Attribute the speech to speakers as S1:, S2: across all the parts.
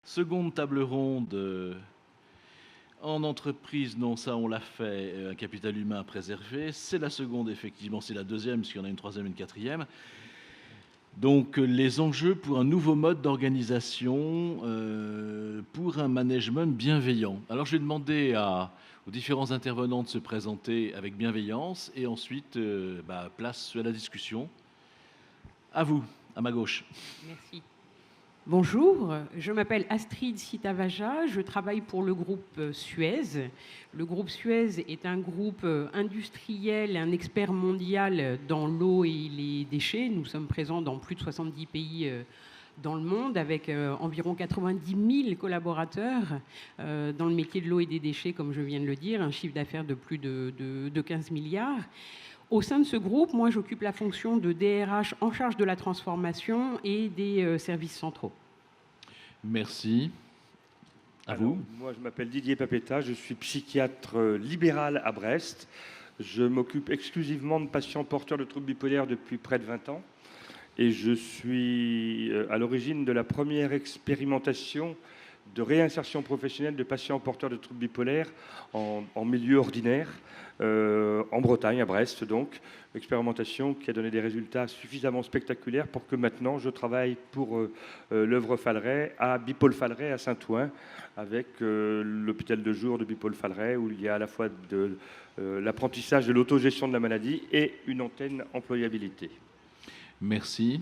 S1: Seconde table ronde en entreprise, non, ça on l'a fait, un capital humain à préserver. C'est la seconde, effectivement, c'est la deuxième, parce qu'il y en a une troisième et une quatrième. Donc les enjeux pour un nouveau mode d'organisation, pour un management bienveillant. Alors je vais demander aux différents intervenants de se présenter avec bienveillance et ensuite place à la discussion. À vous, à ma gauche.
S2: Merci. Bonjour, je m'appelle Astrid Sitavaja, je travaille pour le groupe Suez. Le groupe Suez est un groupe industriel, un expert mondial dans l'eau et les déchets. Nous sommes présents dans plus de 70 pays dans le monde avec environ 90 000 collaborateurs dans le métier de l'eau et des déchets, comme je viens de le dire, un chiffre d'affaires de plus de 15 milliards. Au sein de ce groupe, moi, j'occupe la fonction de DRH en charge de la transformation et des services centraux.
S1: Merci. À vous.
S3: Moi, je m'appelle Didier Papetta, je suis psychiatre libéral à Brest. Je m'occupe exclusivement de patients porteurs de troubles bipolaires depuis près de 20 ans. Et je suis à l'origine de la première expérimentation de réinsertion professionnelle de patients porteurs de troubles bipolaires en milieu ordinaire, en Bretagne, à Brest donc. Expérimentation qui a donné des résultats suffisamment spectaculaires pour que maintenant je travaille pour l'œuvre Falleret à Bipol-Falleret à Saint-Ouen, avec l'hôpital de jour de Bipol-Falleret, où il y a à la fois de l'apprentissage de l'autogestion de la maladie et une antenne employabilité.
S1: Merci.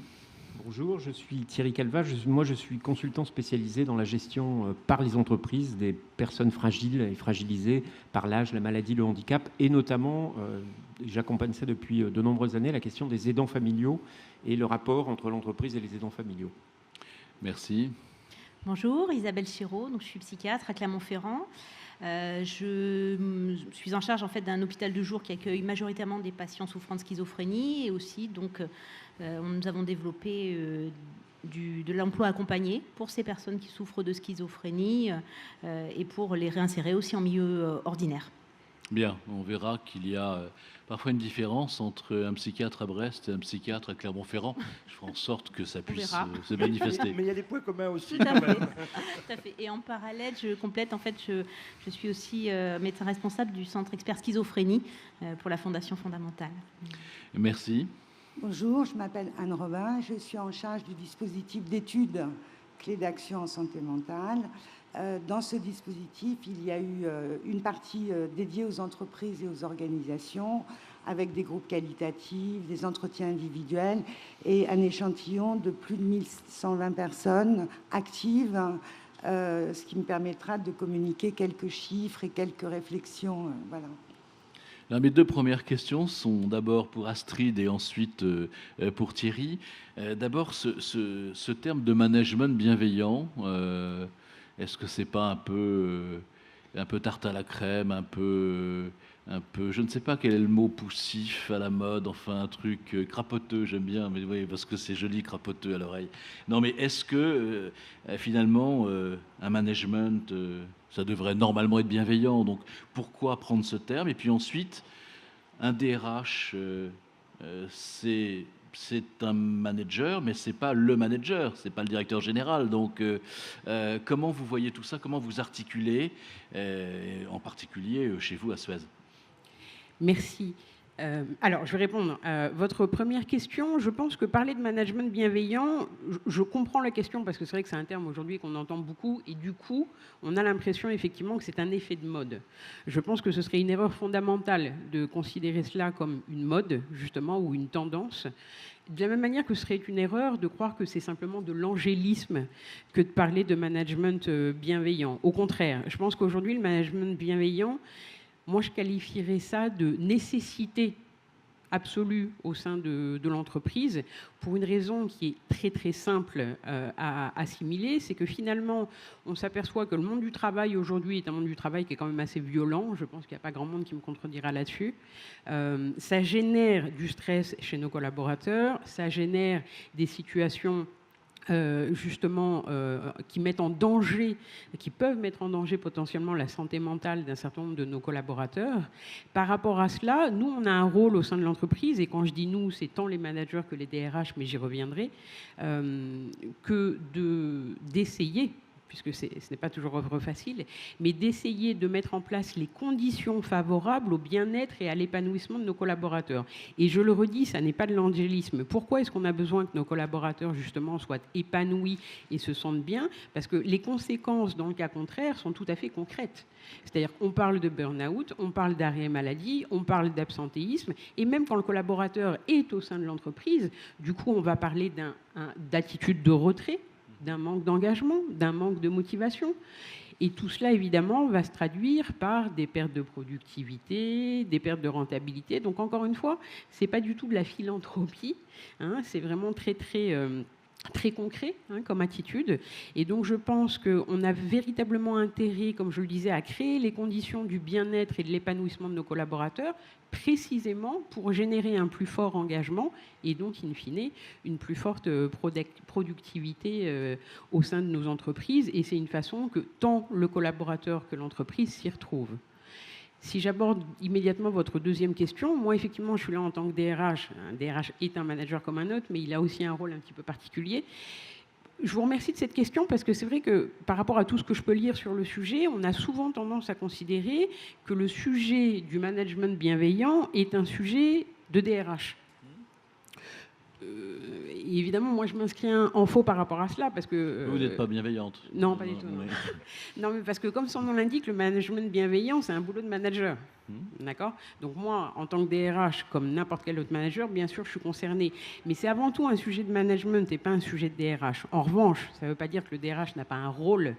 S4: Bonjour, je suis Thierry Calva. Je suis consultant spécialisé dans la gestion par les entreprises des personnes fragiles et fragilisées par l'âge, la maladie, le handicap, et notamment, j'accompagne ça depuis de nombreuses années, la question des aidants familiaux et le rapport entre l'entreprise et les aidants familiaux.
S1: Merci.
S5: Bonjour, Isabelle Chiraud, donc je suis psychiatre à Clermont-Ferrand. Je suis en charge en fait d'un hôpital de jour qui accueille majoritairement des patients souffrant de schizophrénie, et aussi donc nous avons développé de l'emploi accompagné pour ces personnes qui souffrent de schizophrénie et pour les réinsérer aussi en milieu ordinaire.
S1: Bien, on verra qu'il y a parfois une différence entre un psychiatre à Brest et un psychiatre à Clermont-Ferrand. Je ferai en sorte que ça puisse se manifester.
S3: Mais il y a des points communs aussi.
S5: Tout à fait. Tout à fait. Et en parallèle, je complète, en fait, je suis aussi médecin responsable du centre expert schizophrénie pour la Fondation Fondamentale.
S1: Merci.
S6: Bonjour, je m'appelle Anne Robin, je suis en charge du dispositif d'études clés d'action en santé mentale. Dans ce dispositif, il y a eu une partie dédiée aux entreprises et aux organisations, avec des groupes qualitatifs, des entretiens individuels et un échantillon de plus de 1120 personnes actives, ce qui me permettra de communiquer quelques chiffres et quelques réflexions. Voilà.
S1: Alors, mes deux premières questions sont d'abord pour Astrid et ensuite pour Thierry. D'abord, ce terme de management bienveillant, est-ce que c'est pas un peu tarte à la crème, un peu, je ne sais pas quel est le mot, poussif, à la mode, enfin un truc crapoteux, j'aime bien, mais oui, parce que c'est joli, crapoteux à l'oreille. Non, mais est-ce que finalement un management, ça devrait normalement être bienveillant, donc pourquoi prendre ce terme? Et puis ensuite, un DRH, c'est un manager, mais c'est pas le manager, c'est pas le directeur général. Donc, comment vous voyez tout ça? Comment vous articulez, en particulier chez vous à Suez?
S2: Merci. Alors, je vais répondre à votre première question. Je pense que parler de management bienveillant, je comprends la question parce que c'est vrai que c'est un terme aujourd'hui qu'on entend beaucoup et du coup, on a l'impression effectivement que c'est un effet de mode. Je pense que ce serait une erreur fondamentale de considérer cela comme une mode, justement, ou une tendance. De la même manière que ce serait une erreur de croire que c'est simplement de l'angélisme que de parler de management bienveillant. Au contraire, je pense qu'aujourd'hui, le management bienveillant, moi, je qualifierais ça de nécessité absolue au sein de l'entreprise pour une raison qui est très très simple à assimiler, c'est que finalement, on s'aperçoit que le monde du travail aujourd'hui est un monde du travail qui est quand même assez violent. Je pense qu'il n'y a pas grand monde qui me contredira là-dessus. Ça génère du stress chez nos collaborateurs, ça génère des situations justement qui mettent en danger, qui peuvent mettre en danger potentiellement la santé mentale d'un certain nombre de nos collaborateurs. Par rapport à cela, nous, on a un rôle au sein de l'entreprise, et quand je dis nous, c'est tant les managers que les DRH, mais j'y reviendrai, que d'essayer puisque ce n'est pas toujours œuvre facile, mais d'essayer de mettre en place les conditions favorables au bien-être et à l'épanouissement de nos collaborateurs. Et je le redis, ça n'est pas de l'angélisme. Pourquoi est-ce qu'on a besoin que nos collaborateurs, justement, soient épanouis et se sentent bien? Parce que les conséquences, dans le cas contraire, sont tout à fait concrètes. C'est-à-dire qu'on parle de burn-out, on parle d'arrêt maladie, on parle d'absentéisme, et même quand le collaborateur est au sein de l'entreprise, du coup, on va parler d'attitude de retrait, d'un manque d'engagement, d'un manque de motivation. Et tout cela, évidemment, va se traduire par des pertes de productivité, des pertes de rentabilité. Donc, encore une fois, ce n'est pas du tout de la philanthropie, hein, c'est vraiment très concret, hein, comme attitude. Et donc, je pense qu'on a véritablement intérêt, comme je le disais, à créer les conditions du bien-être et de l'épanouissement de nos collaborateurs, précisément pour générer un plus fort engagement et donc, in fine, une plus forte productivité au sein de nos entreprises. Et c'est une façon que tant le collaborateur que l'entreprise s'y retrouvent. Si j'aborde immédiatement votre deuxième question, moi, effectivement, je suis là en tant que DRH. Un DRH est un manager comme un autre, mais il a aussi un rôle un petit peu particulier. Je vous remercie de cette question parce que c'est vrai que par rapport à tout ce que je peux lire sur le sujet, on a souvent tendance à considérer que le sujet du management bienveillant est un sujet de DRH. Et évidemment, moi, je m'inscris en faux par rapport à cela parce que...
S1: Vous n'êtes pas bienveillante.
S2: Non, pas du tout. Non. Non, mais parce que comme son nom l'indique, le management bienveillant, c'est un boulot de manager. D'accord ? Donc moi, en tant que DRH, comme n'importe quel autre manager, bien sûr, je suis concernée. Mais c'est avant tout un sujet de management et pas un sujet de DRH. En revanche, ça ne veut pas dire que le DRH n'a pas un rôle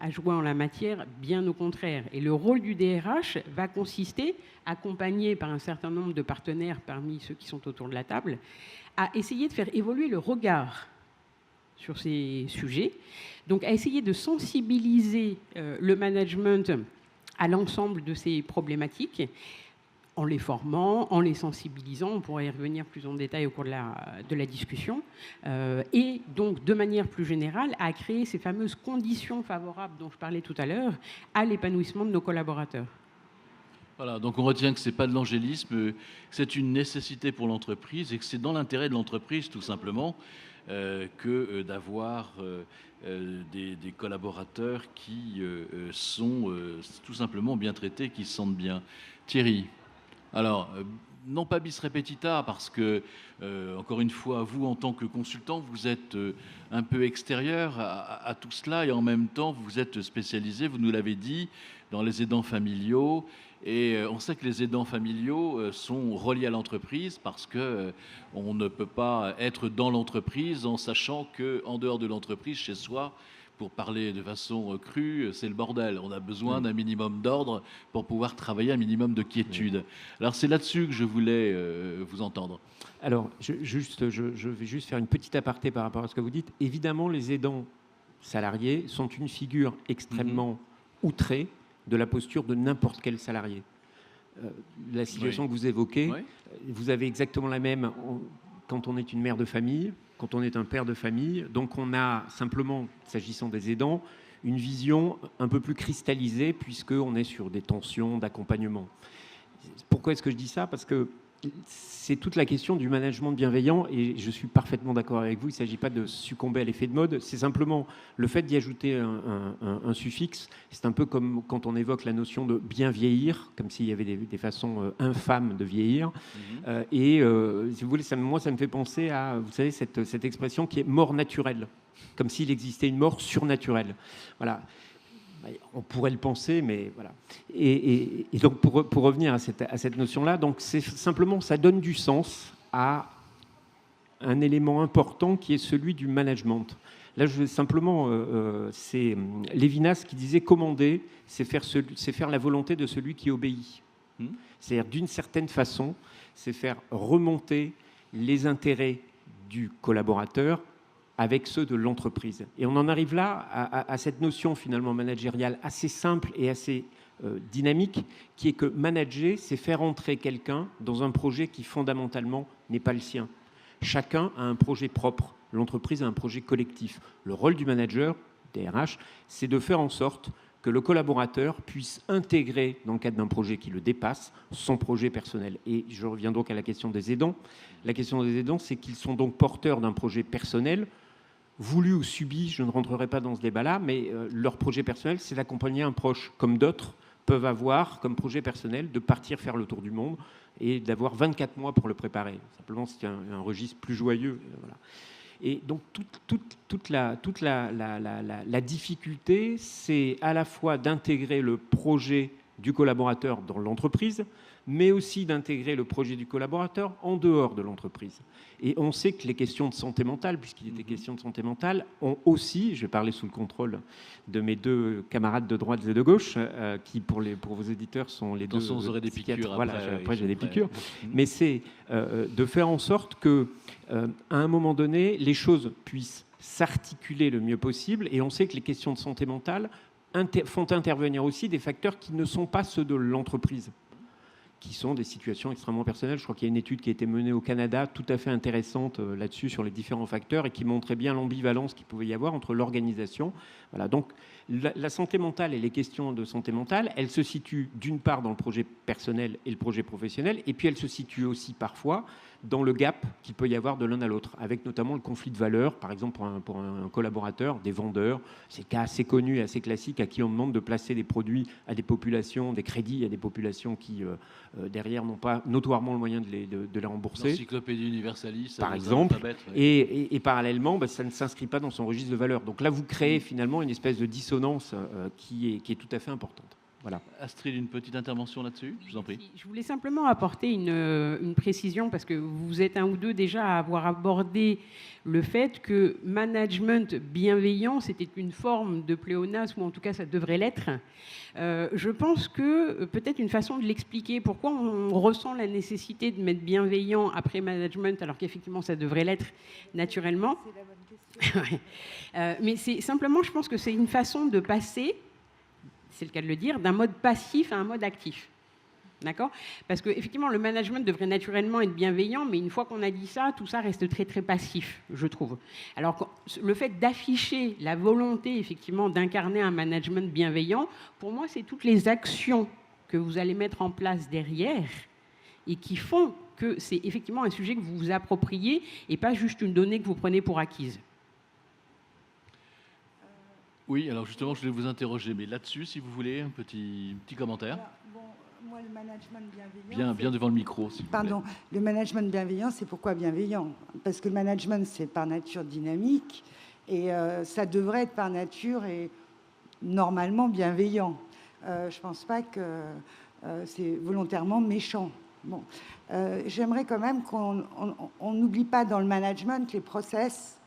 S2: à jouer en la matière, bien au contraire. Et le rôle du DRH va consister, accompagné par un certain nombre de partenaires parmi ceux qui sont autour de la table, à essayer de faire évoluer le regard sur ces sujets, donc à essayer de sensibiliser le management à l'ensemble de ces problématiques, en les formant, en les sensibilisant, on pourrait y revenir plus en détail au cours de la discussion, et donc de manière plus générale à créer ces fameuses conditions favorables dont je parlais tout à l'heure à l'épanouissement de nos collaborateurs.
S1: Voilà, donc on retient que ce n'est pas de l'angélisme, que c'est une nécessité pour l'entreprise et que c'est dans l'intérêt de l'entreprise tout simplement que d'avoir des collaborateurs qui sont tout simplement bien traités, qui se sentent bien. Thierry, alors non pas bis repetita parce que, encore une fois, vous en tant que consultant, vous êtes un peu extérieur à tout cela et en même temps vous êtes spécialisé, vous nous l'avez dit, dans les aidants familiaux. Et on sait que les aidants familiaux sont reliés à l'entreprise parce qu'on ne peut pas être dans l'entreprise en sachant qu'en dehors de l'entreprise, chez soi, pour parler de façon crue, c'est le bordel. On a besoin d'un minimum d'ordre pour pouvoir travailler, un minimum de quiétude. Alors c'est là-dessus que je voulais vous entendre.
S4: Alors, je vais juste faire une petite aparté par rapport à ce que vous dites. Évidemment, les aidants salariés sont une figure extrêmement outrée de la posture de n'importe quel salarié. La situation que vous évoquez, vous avez exactement la même quand on est une mère de famille, quand on est un père de famille. Donc on a simplement, s'agissant des aidants, une vision un peu plus cristallisée puisqu'on est sur des tensions d'accompagnement. Pourquoi est-ce que je dis ça ? Parce que c'est toute la question du management bienveillant et je suis parfaitement d'accord avec vous, il ne s'agit pas de succomber à l'effet de mode, c'est simplement le fait d'y ajouter un suffixe, c'est un peu comme quand on évoque la notion de bien vieillir, comme s'il y avait des façons infâmes de vieillir. Si vous voulez, moi ça me fait penser à, vous savez, cette expression qui est mort naturelle, comme s'il existait une mort surnaturelle. Voilà. On pourrait le penser, mais voilà. Et donc, pour revenir à cette notion-là, donc c'est simplement, ça donne du sens à un élément important qui est celui du management. Là, je vais simplement, c'est Lévinas qui disait commander, c'est faire la volonté de celui qui obéit. C'est-à-dire, d'une certaine façon, c'est faire remonter les intérêts du collaborateur avec ceux de l'entreprise. Et on en arrive là à cette notion finalement managériale assez simple et assez dynamique, qui est que manager, c'est faire entrer quelqu'un dans un projet qui fondamentalement n'est pas le sien. Chacun a un projet propre, l'entreprise a un projet collectif. Le rôle du manager, DRH, c'est de faire en sorte que le collaborateur puisse intégrer, dans le cadre d'un projet qui le dépasse, son projet personnel. Et je reviens donc à la question des aidants. La question des aidants, c'est qu'ils sont donc porteurs d'un projet personnel. voulu ou subi, je ne rentrerai pas dans ce débat-là, mais leur projet personnel, c'est d'accompagner un proche, comme d'autres peuvent avoir comme projet personnel de partir faire le tour du monde et d'avoir 24 mois pour le préparer. Simplement, c'est un registre plus joyeux. Voilà. Et donc, toute la difficulté, c'est à la fois d'intégrer le projet du collaborateur dans l'entreprise, mais aussi d'intégrer le projet du collaborateur en dehors de l'entreprise. Et on sait que les questions de santé mentale, puisqu'il était question de santé mentale, ont aussi, je vais parler sous le contrôle de mes deux camarades de droite et de gauche, qui pour vos éditeurs sont les
S1: Attention,
S4: deux
S1: vous aurez des piqûres
S4: voilà, après j'ai des piqûres.
S1: Mmh.
S4: Mais c'est de faire en sorte que, à un moment donné, les choses puissent s'articuler le mieux possible. Et on sait que les questions de santé mentale font intervenir aussi des facteurs qui ne sont pas ceux de l'entreprise, qui sont des situations extrêmement personnelles. Je crois qu'il y a une étude qui a été menée au Canada, tout à fait intéressante là-dessus, sur les différents facteurs, et qui montrait bien l'ambivalence qu'il pouvait y avoir entre l'organisation. Voilà, donc la santé mentale et les questions de santé mentale, elles se situent d'une part dans le projet personnel et le projet professionnel, et puis elles se situent aussi parfois dans le gap qu'il peut y avoir de l'un à l'autre, avec notamment le conflit de valeurs, par exemple pour un collaborateur, des vendeurs, c'est le cas assez connu et assez classique, à qui on demande de placer des produits à des populations, des crédits à des populations qui, derrière, n'ont pas notoirement le moyen de les rembourser.
S1: L'encyclopédie universaliste,
S4: par exemple,
S1: ouais.
S4: et parallèlement, ça ne s'inscrit pas dans son registre de valeurs. Donc là, vous créez finalement une espèce de dissonance qui est tout à fait importante. Voilà.
S1: Astrid, une petite intervention là-dessus, je vous en prie.
S2: Je voulais simplement apporter une précision, parce que vous êtes un ou deux déjà à avoir abordé le fait que management bienveillant, c'était une forme de pléonasme, ou en tout cas ça devrait l'être. Je pense que peut-être une façon de l'expliquer, pourquoi on ressent la nécessité de mettre bienveillant après management, alors qu'effectivement ça devrait l'être naturellement. C'est la bonne question. Mais c'est simplement, je pense que c'est une façon de passer, c'est le cas de le dire, d'un mode passif à un mode actif. D'accord ? Parce qu'effectivement, le management devrait naturellement être bienveillant, mais une fois qu'on a dit ça, tout ça reste très, très passif, je trouve. Alors, le fait d'afficher la volonté, effectivement, d'incarner un management bienveillant, pour moi, c'est toutes les actions que vous allez mettre en place derrière et qui font que c'est effectivement un sujet que vous vous appropriez et pas juste une donnée que vous prenez pour acquise.
S1: Oui, alors justement, je voulais vous interroger, mais là-dessus, si vous voulez, un petit commentaire.
S6: Alors, bon, moi, le management bienveillant...
S1: Bien devant le micro, s'il vous plaît.
S6: Pardon, le management bienveillant, c'est pourquoi bienveillant ? Parce que le management, c'est par nature dynamique, et ça devrait être par nature et normalement bienveillant. Je ne pense pas que c'est volontairement méchant. Bon. J'aimerais quand même qu'on n'oublie pas dans le management les process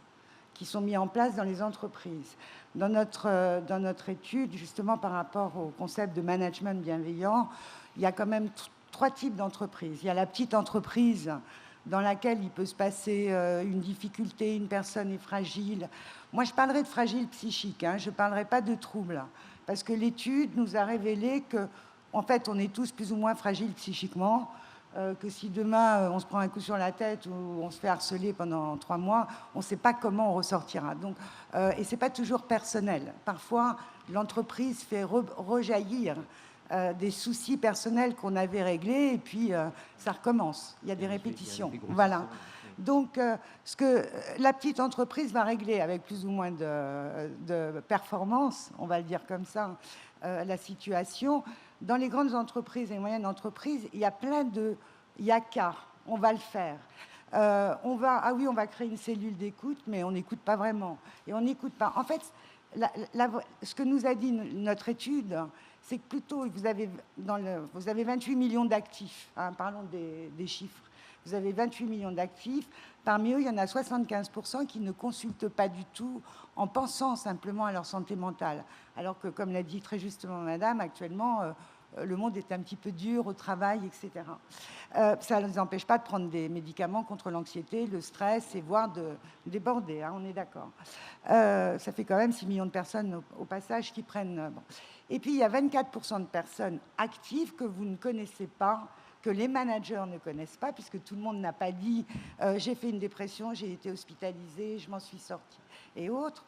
S6: qui sont mis en place dans les entreprises. Dans notre étude, justement par rapport au concept de management bienveillant, il y a quand même 3 types d'entreprises. Il y a la petite entreprise dans laquelle il peut se passer une difficulté, une personne est fragile. Moi, je parlerai de fragile psychique, je ne parlerai pas de trouble, parce que l'étude nous a révélé que, en fait, on est tous plus ou moins fragiles psychiquement, que si demain on se prend un coup sur la tête ou on se fait harceler pendant 3 mois, on ne sait pas comment on ressortira. Donc, et ce n'est pas toujours personnel. Parfois, l'entreprise fait rejaillir des soucis personnels qu'on avait réglés et puis ça recommence. Il y a des répétitions. Voilà. Donc, ce que la petite entreprise va régler avec plus ou moins de performance, on va le dire comme ça, la situation. Dans les grandes entreprises et les moyennes entreprises, il y a plein de yaka. On va le faire. On va créer une cellule d'écoute, mais on n'écoute pas vraiment. Et on n'écoute pas. En fait, ce que nous a dit notre étude, c'est que plutôt, vous avez 28 millions d'actifs. Parlons des chiffres. Vous avez 28 millions d'actifs. Parmi eux, il y en a 75% qui ne consultent pas du tout en pensant simplement à leur santé mentale. Alors que, comme l'a dit très justement Madame, actuellement, le monde est un petit peu dur au travail, etc. Ça ne les empêche pas de prendre des médicaments contre l'anxiété, le stress et voire de déborder, on est d'accord. Ça fait quand même 6 millions de personnes au passage qui prennent... Bon. Et puis, il y a 24% de personnes actives que vous ne connaissez pas, que les managers ne connaissent pas, puisque tout le monde n'a pas dit j'ai fait une dépression, j'ai été hospitalisée, je m'en suis sortie, et autres,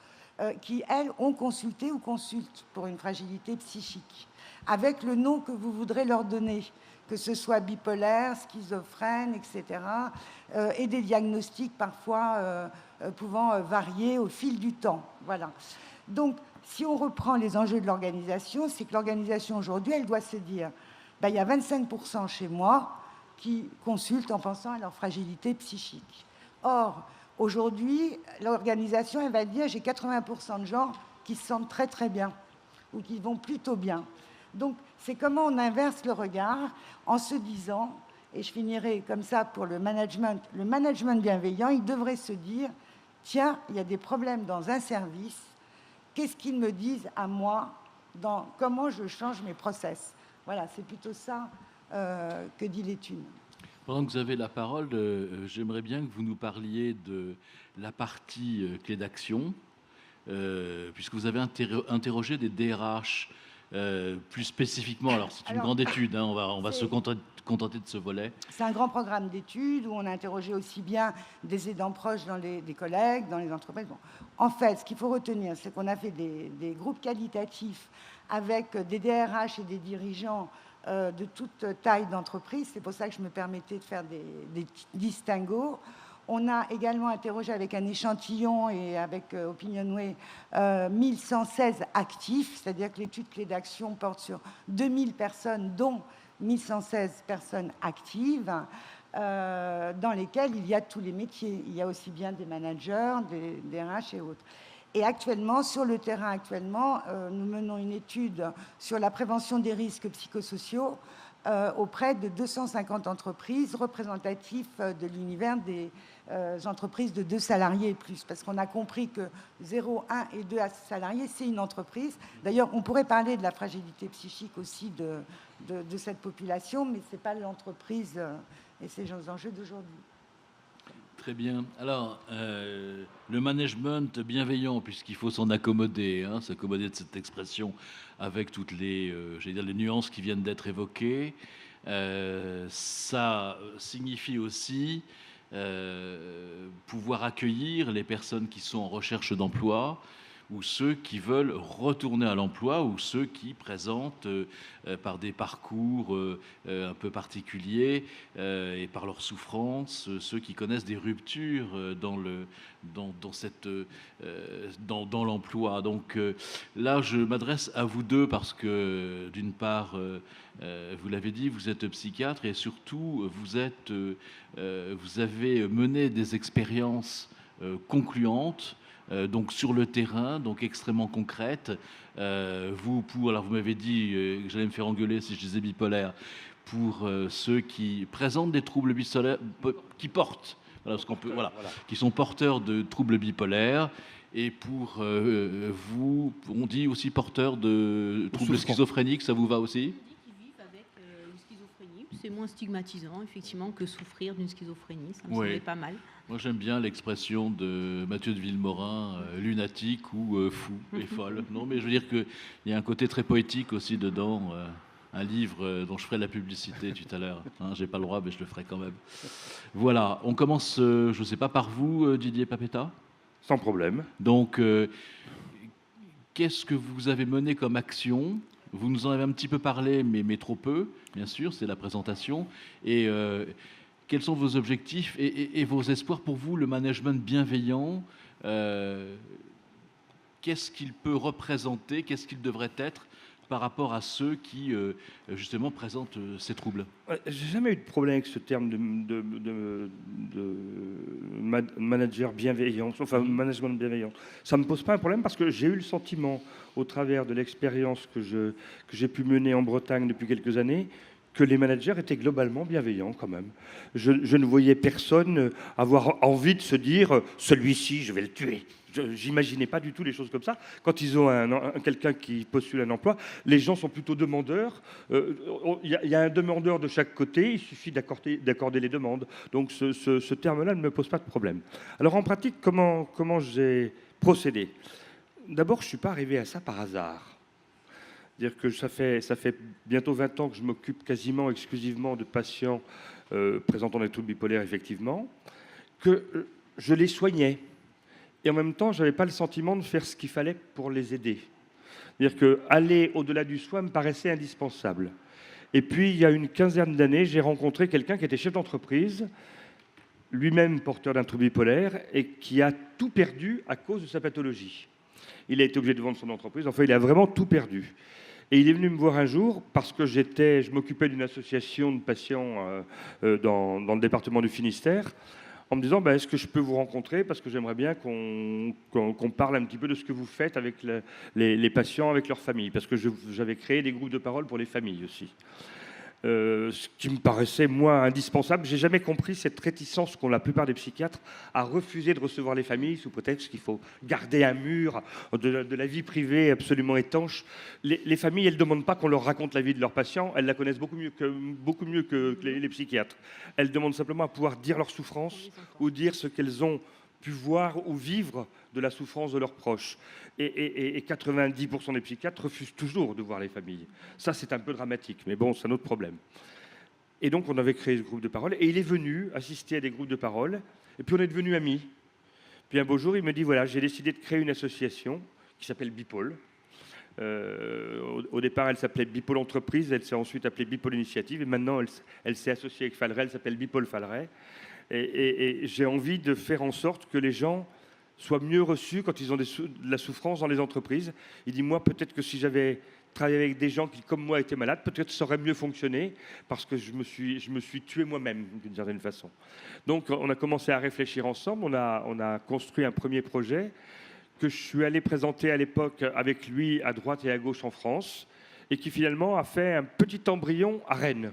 S6: qui, elles, ont consulté ou consultent pour une fragilité psychique. avec le nom que vous voudrez leur donner, que ce soit bipolaire, schizophrène, etc., et des diagnostics parfois pouvant varier au fil du temps. Voilà. Donc, si on reprend les enjeux de l'organisation, c'est que l'organisation aujourd'hui, elle doit se dire, il y a 25% chez moi qui consultent en pensant à leur fragilité psychique. Or, aujourd'hui, l'organisation, elle va dire, j'ai 80% de gens qui se sentent très très bien ou qui vont plutôt bien. Donc, c'est comment on inverse le regard en se disant, et je finirai comme ça pour le management bienveillant, il devrait se dire, tiens, il y a des problèmes dans un service, qu'est-ce qu'ils me disent à moi dans comment je change mes process. Voilà, c'est plutôt ça que dit l'étude.
S1: Pendant que vous avez la parole, j'aimerais bien que vous nous parliez de la partie clé d'action, puisque vous avez interrogé des DRH plus spécifiquement. Alors, c'est une grande étude, hein, on va se contenter de ce volet.
S6: C'est un grand programme d'études où on a interrogé aussi bien des aidants proches dans des collègues, dans les entreprises. Bon. En fait, ce qu'il faut retenir, c'est qu'on a fait des groupes qualitatifs avec des DRH et des dirigeants de toute taille d'entreprise. C'est pour ça que je me permettais de faire des distinguos. On a également interrogé avec un échantillon et avec Opinionway 1116 actifs, c'est-à-dire que l'étude clé d'action porte sur 2000 personnes, dont 1116 personnes actives, dans lesquelles il y a tous les métiers. Il y a aussi bien des managers, des RH et autres. Et actuellement, sur le terrain, nous menons une étude sur la prévention des risques psychosociaux auprès de 250 entreprises représentatives de l'univers des entreprises de 2 salariés et plus. Parce qu'on a compris que 0, 1 et 2 salariés, c'est une entreprise. D'ailleurs, on pourrait parler de la fragilité psychique aussi de cette population, mais ce n'est pas l'entreprise et ces enjeux d'aujourd'hui.
S1: Très bien. Alors, le management bienveillant, puisqu'il faut s'en accommoder, hein, s'accommoder de cette expression avec toutes les nuances qui viennent d'être évoquées, ça signifie aussi pouvoir accueillir les personnes qui sont en recherche d'emploi, ou ceux qui veulent retourner à l'emploi, ou ceux qui présentent par des parcours un peu particuliers et par leur souffrance, ceux qui connaissent des ruptures dans l'emploi. Donc là, je m'adresse à vous deux parce que, d'une part, vous l'avez dit, vous êtes psychiatre et surtout, vous avez mené des expériences concluantes, donc sur le terrain, donc extrêmement concrète. Alors vous m'avez dit que j'allais me faire engueuler si je disais bipolaire, pour ceux qui présentent des troubles bipolaires, qui sont porteurs de troubles bipolaires, et pour vous, on dit aussi porteurs de troubles schizophréniques, ça vous va aussi ?
S5: C'est moins stigmatisant, effectivement, que souffrir d'une schizophrénie. Ça me semblait pas mal.
S1: Moi, j'aime bien l'expression de Mathieu de Villemorin, lunatique ou fou et folle. Non, mais je veux dire qu'il y a un côté très poétique aussi dedans. Un livre dont je ferai la publicité tout à l'heure. Hein, j'ai pas le droit, mais je le ferai quand même. Voilà, on commence, je ne sais pas, par vous, Didier Papetta ?
S3: Sans problème.
S1: Donc, qu'est-ce que vous avez mené comme action ? Vous nous en avez un petit peu parlé, mais trop peu, bien sûr, c'est la présentation. Et quels sont vos objectifs et vos espoirs pour vous, le management bienveillant ? Qu'est-ce qu'il peut représenter ? Qu'est-ce qu'il devrait être par rapport à ceux qui, justement, présentent ces troubles ?
S3: J'ai jamais eu de problème avec ce terme de manager bienveillant, enfin management bienveillant. Ça ne me pose pas un problème parce que j'ai eu le sentiment, au travers de l'expérience que j'ai pu mener en Bretagne depuis quelques années, que les managers étaient globalement bienveillants quand même. Je ne voyais personne avoir envie de se dire « celui-ci, je vais le tuer ». J'imaginais pas du tout les choses comme ça. Quand ils ont quelqu'un qui postule un emploi, les gens sont plutôt demandeurs. Il y a un demandeur de chaque côté, il suffit d'accorder les demandes. Donc ce terme-là ne me pose pas de problème. Alors en pratique, comment j'ai procédé ? D'abord, je ne suis pas arrivé à ça par hasard. C'est-à-dire que ça fait bientôt 20 ans que je m'occupe quasiment exclusivement de patients présentant des troubles bipolaires, effectivement, que je les soignais. Et en même temps, je n'avais pas le sentiment de faire ce qu'il fallait pour les aider. C'est-à-dire qu'aller au-delà du soin me paraissait indispensable. Et puis, il y a une quinzaine d'années, j'ai rencontré quelqu'un qui était chef d'entreprise, lui-même porteur d'un trouble bipolaire, et qui a tout perdu à cause de sa pathologie. Il a été obligé de vendre son entreprise, enfin, il a vraiment tout perdu. Et il est venu me voir un jour parce que je m'occupais d'une association de patients dans le département du Finistère, en me disant est-ce que je peux vous rencontrer parce que j'aimerais bien qu'on parle un petit peu de ce que vous faites avec les patients, avec leurs familles, parce que j'avais créé des groupes de parole pour les familles aussi. Ce qui me paraissait, moi, indispensable. J'ai jamais compris cette réticence qu'ont la plupart des psychiatres à refuser de recevoir les familles sous prétexte qu'il faut garder un mur de la vie privée absolument étanche. Les familles, elles ne demandent pas qu'on leur raconte la vie de leurs patients, elles la connaissent beaucoup mieux que les psychiatres. Elles demandent simplement à pouvoir dire leur souffrance ou dire ce qu'elles ont pu voir ou vivre de la souffrance de leurs proches. Et 90% des psychiatres refusent toujours de voir les familles. Ça, c'est un peu dramatique, mais bon, c'est un autre problème. Et donc, on avait créé ce groupe de parole, et il est venu assister à des groupes de parole, et puis on est devenus amis. Puis un beau jour, il me dit, voilà, j'ai décidé de créer une association qui s'appelle Bipôle. Au départ, elle s'appelait Bipôle Entreprise, elle s'est ensuite appelée Bipôle Initiative, et maintenant, elle s'est associée avec Falleret, elle s'appelle Bipôle Falleret. Et j'ai envie de faire en sorte que les gens soient mieux reçus quand ils ont de la souffrance dans les entreprises. Il dit, moi, peut-être que si j'avais travaillé avec des gens qui, comme moi, étaient malades, peut-être ça aurait mieux fonctionné, parce que je me suis tué moi-même, d'une certaine façon. Donc, on a commencé à réfléchir ensemble, on a construit un premier projet que je suis allé présenter à l'époque avec lui à droite et à gauche en France, et qui finalement a fait un petit embryon à Rennes.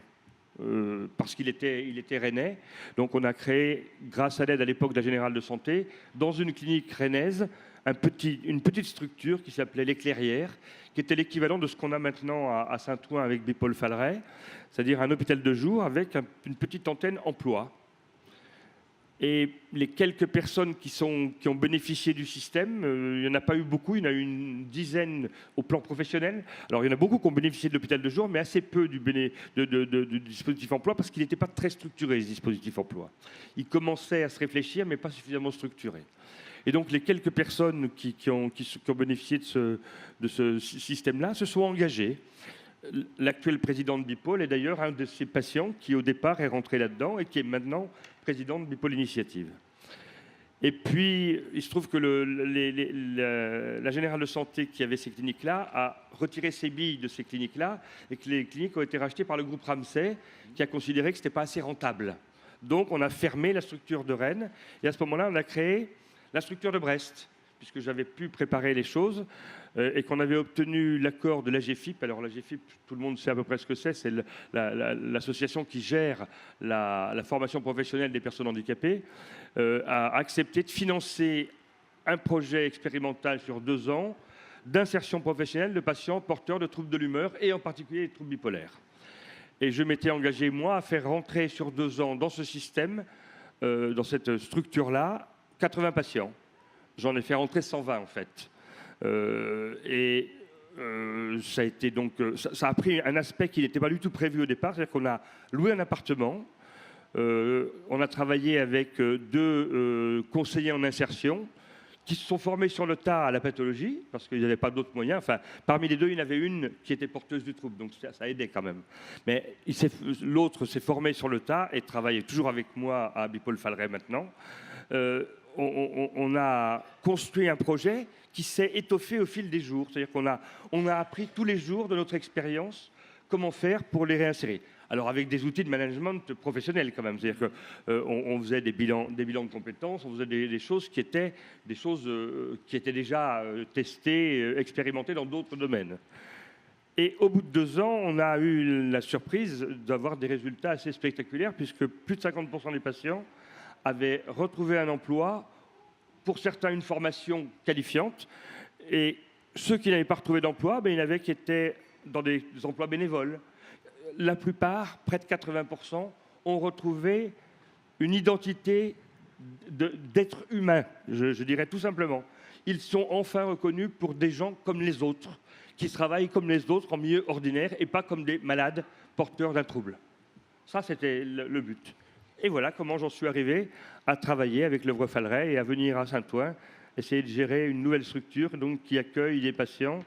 S3: Parce qu'il était rennais. Donc on a créé, grâce à l'aide à l'époque de la Générale de Santé, dans une clinique rennaise, une petite structure qui s'appelait l'Éclairière, qui était l'équivalent de ce qu'on a maintenant à Saint-Ouen avec Bipôle Falleret, c'est-à-dire un hôpital de jour avec une petite antenne emploi. Et les quelques personnes qui ont bénéficié du système, il n'y en a pas eu beaucoup, il y en a eu une dizaine au plan professionnel. Alors il y en a beaucoup qui ont bénéficié de l'hôpital de jour, mais assez peu du dispositif emploi, parce qu'il n'était pas très structuré, ce dispositif emploi. Il commençait à se réfléchir, mais pas suffisamment structuré. Et donc les quelques personnes qui ont bénéficié de ce système-là se sont engagées. L'actuel président de Bipôle est d'ailleurs un de ces patients qui, au départ, est rentré là-dedans et qui est maintenant président de Bipôle Initiative. Et puis, il se trouve que la Générale de Santé qui avait ces cliniques-là a retiré ses billes de ces cliniques-là et que les cliniques ont été rachetées par le groupe Ramsay qui a considéré que ce n'était pas assez rentable. Donc, on a fermé la structure de Rennes et à ce moment-là, on a créé la structure de Brest, puisque j'avais pu préparer les choses et qu'on avait obtenu l'accord de l'AGFIP. Alors l'AGFIP, tout le monde sait à peu près ce que c'est l'association qui gère la formation professionnelle des personnes handicapées, a accepté de financer un projet expérimental sur 2 ans d'insertion professionnelle de patients porteurs de troubles de l'humeur et en particulier des troubles bipolaires. Et je m'étais engagé, moi, à faire rentrer sur 2 ans dans ce système, dans cette structure-là, 80 patients. J'en ai fait rentrer 120 en fait. Ça a été donc, ça a pris un aspect qui n'était pas du tout prévu au départ, c'est-à-dire qu'on a loué un appartement, on a travaillé avec 2 conseillers en insertion qui se sont formés sur le tas à la pathologie, parce qu'il n'y avait pas d'autres moyens. Enfin, parmi les 2, il y en avait une qui était porteuse du trouble, donc ça aidait quand même. Mais l'autre s'est formé sur le tas et travaille toujours avec moi à Bipôle Falleret maintenant. On a construit un projet qui s'est étoffé au fil des jours. C'est-à-dire qu'on a appris tous les jours de notre expérience comment faire pour les réinsérer. Alors avec des outils de management professionnel quand même. C'est-à-dire qu'on faisait des bilans de compétences, on faisait des choses qui étaient déjà testées, expérimentées dans d'autres domaines. Et au bout de 2 ans, on a eu la surprise d'avoir des résultats assez spectaculaires, puisque plus de 50% des patients avaient retrouvé un emploi, pour certains une formation qualifiante, et ceux qui n'avaient pas retrouvé d'emploi, il y en avait qui étaient dans des emplois bénévoles. La plupart, près de 80%, ont retrouvé une identité d'être humain, je dirais tout simplement. Ils sont enfin reconnus pour des gens comme les autres, qui travaillent comme les autres en milieu ordinaire et pas comme des malades porteurs d'un trouble. Ça, c'était le but. Et voilà comment j'en suis arrivé à travailler avec l'œuvre Falleret et à venir à Saint-Ouen, essayer de gérer une nouvelle structure donc, qui accueille des patients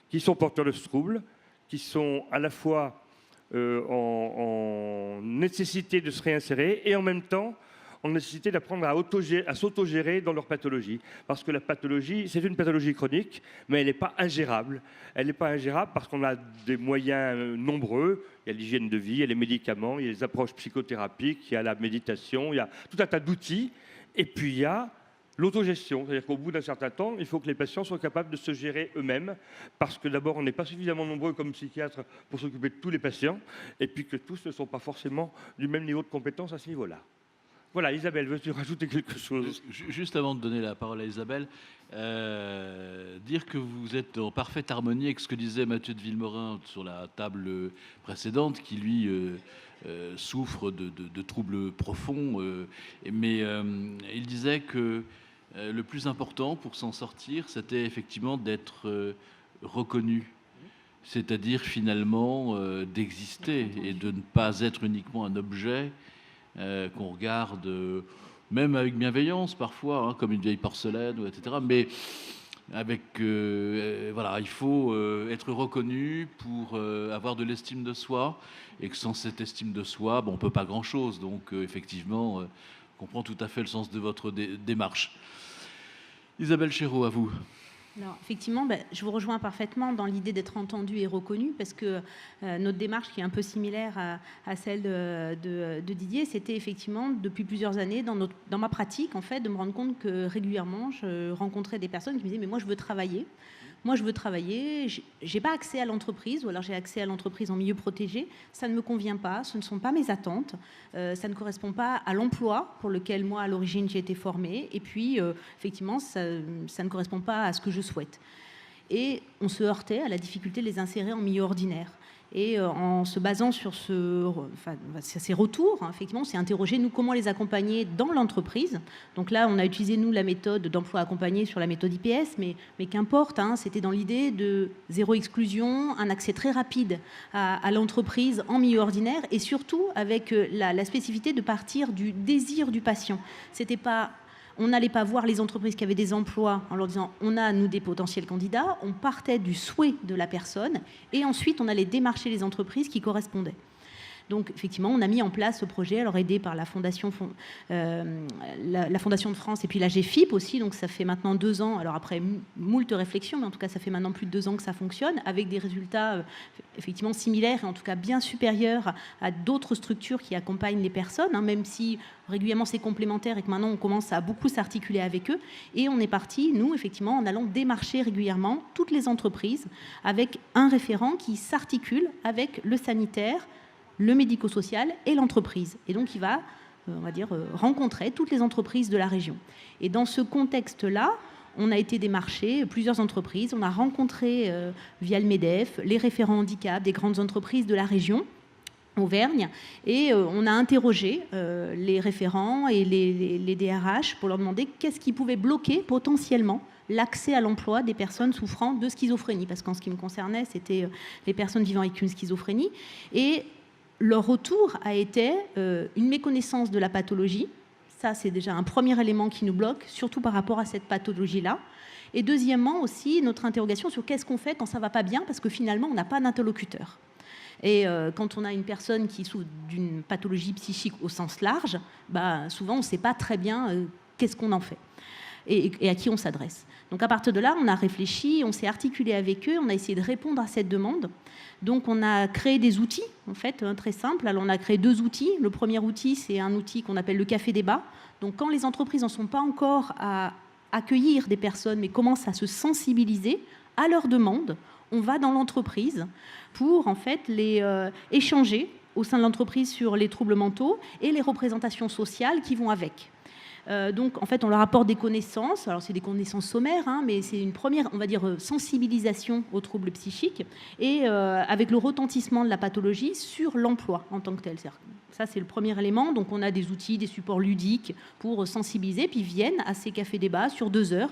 S3: qui sont porteurs de ce trouble, qui sont à la fois en nécessité de se réinsérer et en même temps en nécessité d'apprendre à s'autogérer dans leur pathologie. Parce que la pathologie, c'est une pathologie chronique, mais elle n'est pas ingérable. Elle n'est pas ingérable parce qu'on a des moyens nombreux. Il y a l'hygiène de vie, il y a les médicaments, il y a les approches psychothérapiques, il y a la méditation, il y a tout un tas d'outils. Et puis il y a l'autogestion. C'est-à-dire qu'au bout d'un certain temps, il faut que les patients soient capables de se gérer eux-mêmes, parce que d'abord, on n'est pas suffisamment nombreux comme psychiatres pour s'occuper de tous les patients, et puis que tous ne sont pas forcément du même niveau de compétence à ce niveau-là. Voilà, Isabelle, veux-tu rajouter quelque chose?
S1: Juste avant de donner la parole à Isabelle, dire que vous êtes en parfaite harmonie avec ce que disait Mathieu de Villemorin sur la table précédente, qui lui souffre de troubles profonds, mais il disait que le plus important pour s'en sortir, c'était effectivement d'être reconnu, c'est-à-dire finalement d'exister et de ne pas être uniquement un objet qu'on regarde, même avec bienveillance parfois, hein, comme une vieille porcelaine, etc. Mais avec, voilà, il faut être reconnu pour avoir de l'estime de soi, et que sans cette estime de soi, bon, on ne peut pas grand-chose. Donc effectivement, je comprends tout à fait le sens de votre démarche. Isabelle Chéreau, à vous.
S5: Alors, effectivement, je vous rejoins parfaitement dans l'idée d'être entendu et reconnu, parce que notre démarche, qui est un peu similaire à celle de Didier, c'était effectivement depuis plusieurs années dans ma pratique, en fait, de me rendre compte que régulièrement, je rencontrais des personnes qui me disaient « mais moi, je veux travailler ». Moi, je veux travailler, je n'ai pas accès à l'entreprise, ou alors j'ai accès à l'entreprise en milieu protégé, ça ne me convient pas, ce ne sont pas mes attentes, ça ne correspond pas à l'emploi pour lequel moi, à l'origine, j'ai été formée, et puis, effectivement, ça ne correspond pas à ce que je souhaite. Et on se heurtait à la difficulté de les insérer en milieu ordinaire. Et en se basant sur ces retours, hein, effectivement, on s'est interrogé, nous, comment les accompagner dans l'entreprise. Donc là, on a utilisé, nous, la méthode d'emploi accompagné sur la méthode IPS, mais qu'importe, hein, c'était dans l'idée de zéro exclusion, un accès très rapide à l'entreprise en milieu ordinaire, et surtout avec la spécificité de partir du désir du patient. C'était pas... On n'allait pas voir les entreprises qui avaient des emplois en leur disant « on a, nous, des potentiels candidats ». On partait du souhait de la personne et ensuite, on allait démarcher les entreprises qui correspondaient. Donc, effectivement, on a mis en place ce projet, alors aidé par la Fondation de France et puis la GFIP aussi. Donc, ça fait maintenant 2 ans, alors après moult réflexions, mais en tout cas, ça fait maintenant plus de 2 ans que ça fonctionne, avec des résultats effectivement similaires et en tout cas bien supérieurs à d'autres structures qui accompagnent les personnes, hein, même si régulièrement c'est complémentaire et que maintenant on commence à beaucoup s'articuler avec eux. Et on est parti, nous, effectivement, en allant démarcher régulièrement toutes les entreprises avec un référent qui s'articule avec le sanitaire, le médico-social et l'entreprise. Et donc, il va, on va dire, rencontrer toutes les entreprises de la région. Et dans ce contexte-là, on a été démarcher plusieurs entreprises. On a rencontré, via le MEDEF, les référents handicap des grandes entreprises de la région, Auvergne, et on a interrogé les référents et les DRH pour leur demander qu'est-ce qui pouvait bloquer potentiellement l'accès à l'emploi des personnes souffrant de schizophrénie. Parce qu'en ce qui me concernait, c'était les personnes vivant avec une schizophrénie. Et leur retour a été une méconnaissance de la pathologie. Ça, c'est déjà un premier élément qui nous bloque, surtout par rapport à cette pathologie-là. Et deuxièmement aussi, notre interrogation sur qu'est-ce qu'on fait quand ça ne va pas bien, parce que finalement, on n'a pas d'interlocuteur. Et quand on a une personne qui souffre d'une pathologie psychique au sens large, souvent, on ne sait pas très bien qu'est-ce qu'on en fait et à qui on s'adresse. Donc à partir de là, on a réfléchi, on s'est articulé avec eux, on a essayé de répondre à cette demande. Donc on a créé des outils, en fait, très simples. Alors on a créé 2 outils. Le premier outil, c'est un outil qu'on appelle le café débat. Donc quand les entreprises n'en sont pas encore à accueillir des personnes, mais commencent à se sensibiliser à leurs demandes, on va dans l'entreprise pour, en fait, les échanger au sein de l'entreprise sur les troubles mentaux et les représentations sociales qui vont avec. Donc, en fait, on leur apporte des connaissances. Alors, c'est des connaissances sommaires, hein, mais c'est une première, on va dire, sensibilisation aux troubles psychiques et avec le retentissement de la pathologie sur l'emploi en tant que tel. Ça, c'est le premier élément. Donc, on a des outils, des supports ludiques pour sensibiliser, puis viennent à ces cafés débats sur 2 heures.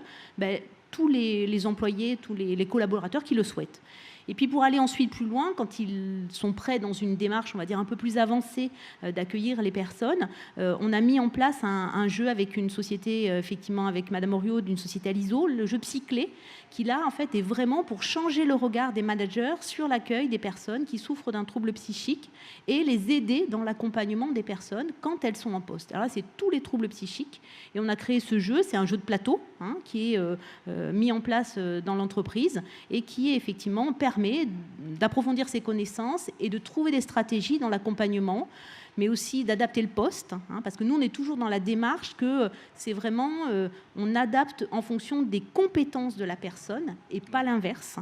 S5: tous les employés, tous les collaborateurs qui le souhaitent. Et puis pour aller ensuite plus loin, quand ils sont prêts dans une démarche, on va dire, un peu plus avancée d'accueillir les personnes, on a mis en place un jeu avec une société, effectivement avec Madame Oriot, d'une société à l'ISO, le jeu Psyclé, qui là en fait est vraiment pour changer le regard des managers sur l'accueil des personnes qui souffrent d'un trouble psychique et les aider dans l'accompagnement des personnes quand elles sont en poste. Alors là, c'est tous les troubles psychiques. Et on a créé ce jeu, c'est un jeu de plateau qui est mis en place dans l'entreprise et qui effectivement permet d'approfondir ses connaissances et de trouver des stratégies dans l'accompagnement, mais aussi d'adapter le poste, parce que nous, on est toujours dans la démarche que c'est vraiment, on adapte en fonction des compétences de la personne et pas l'inverse,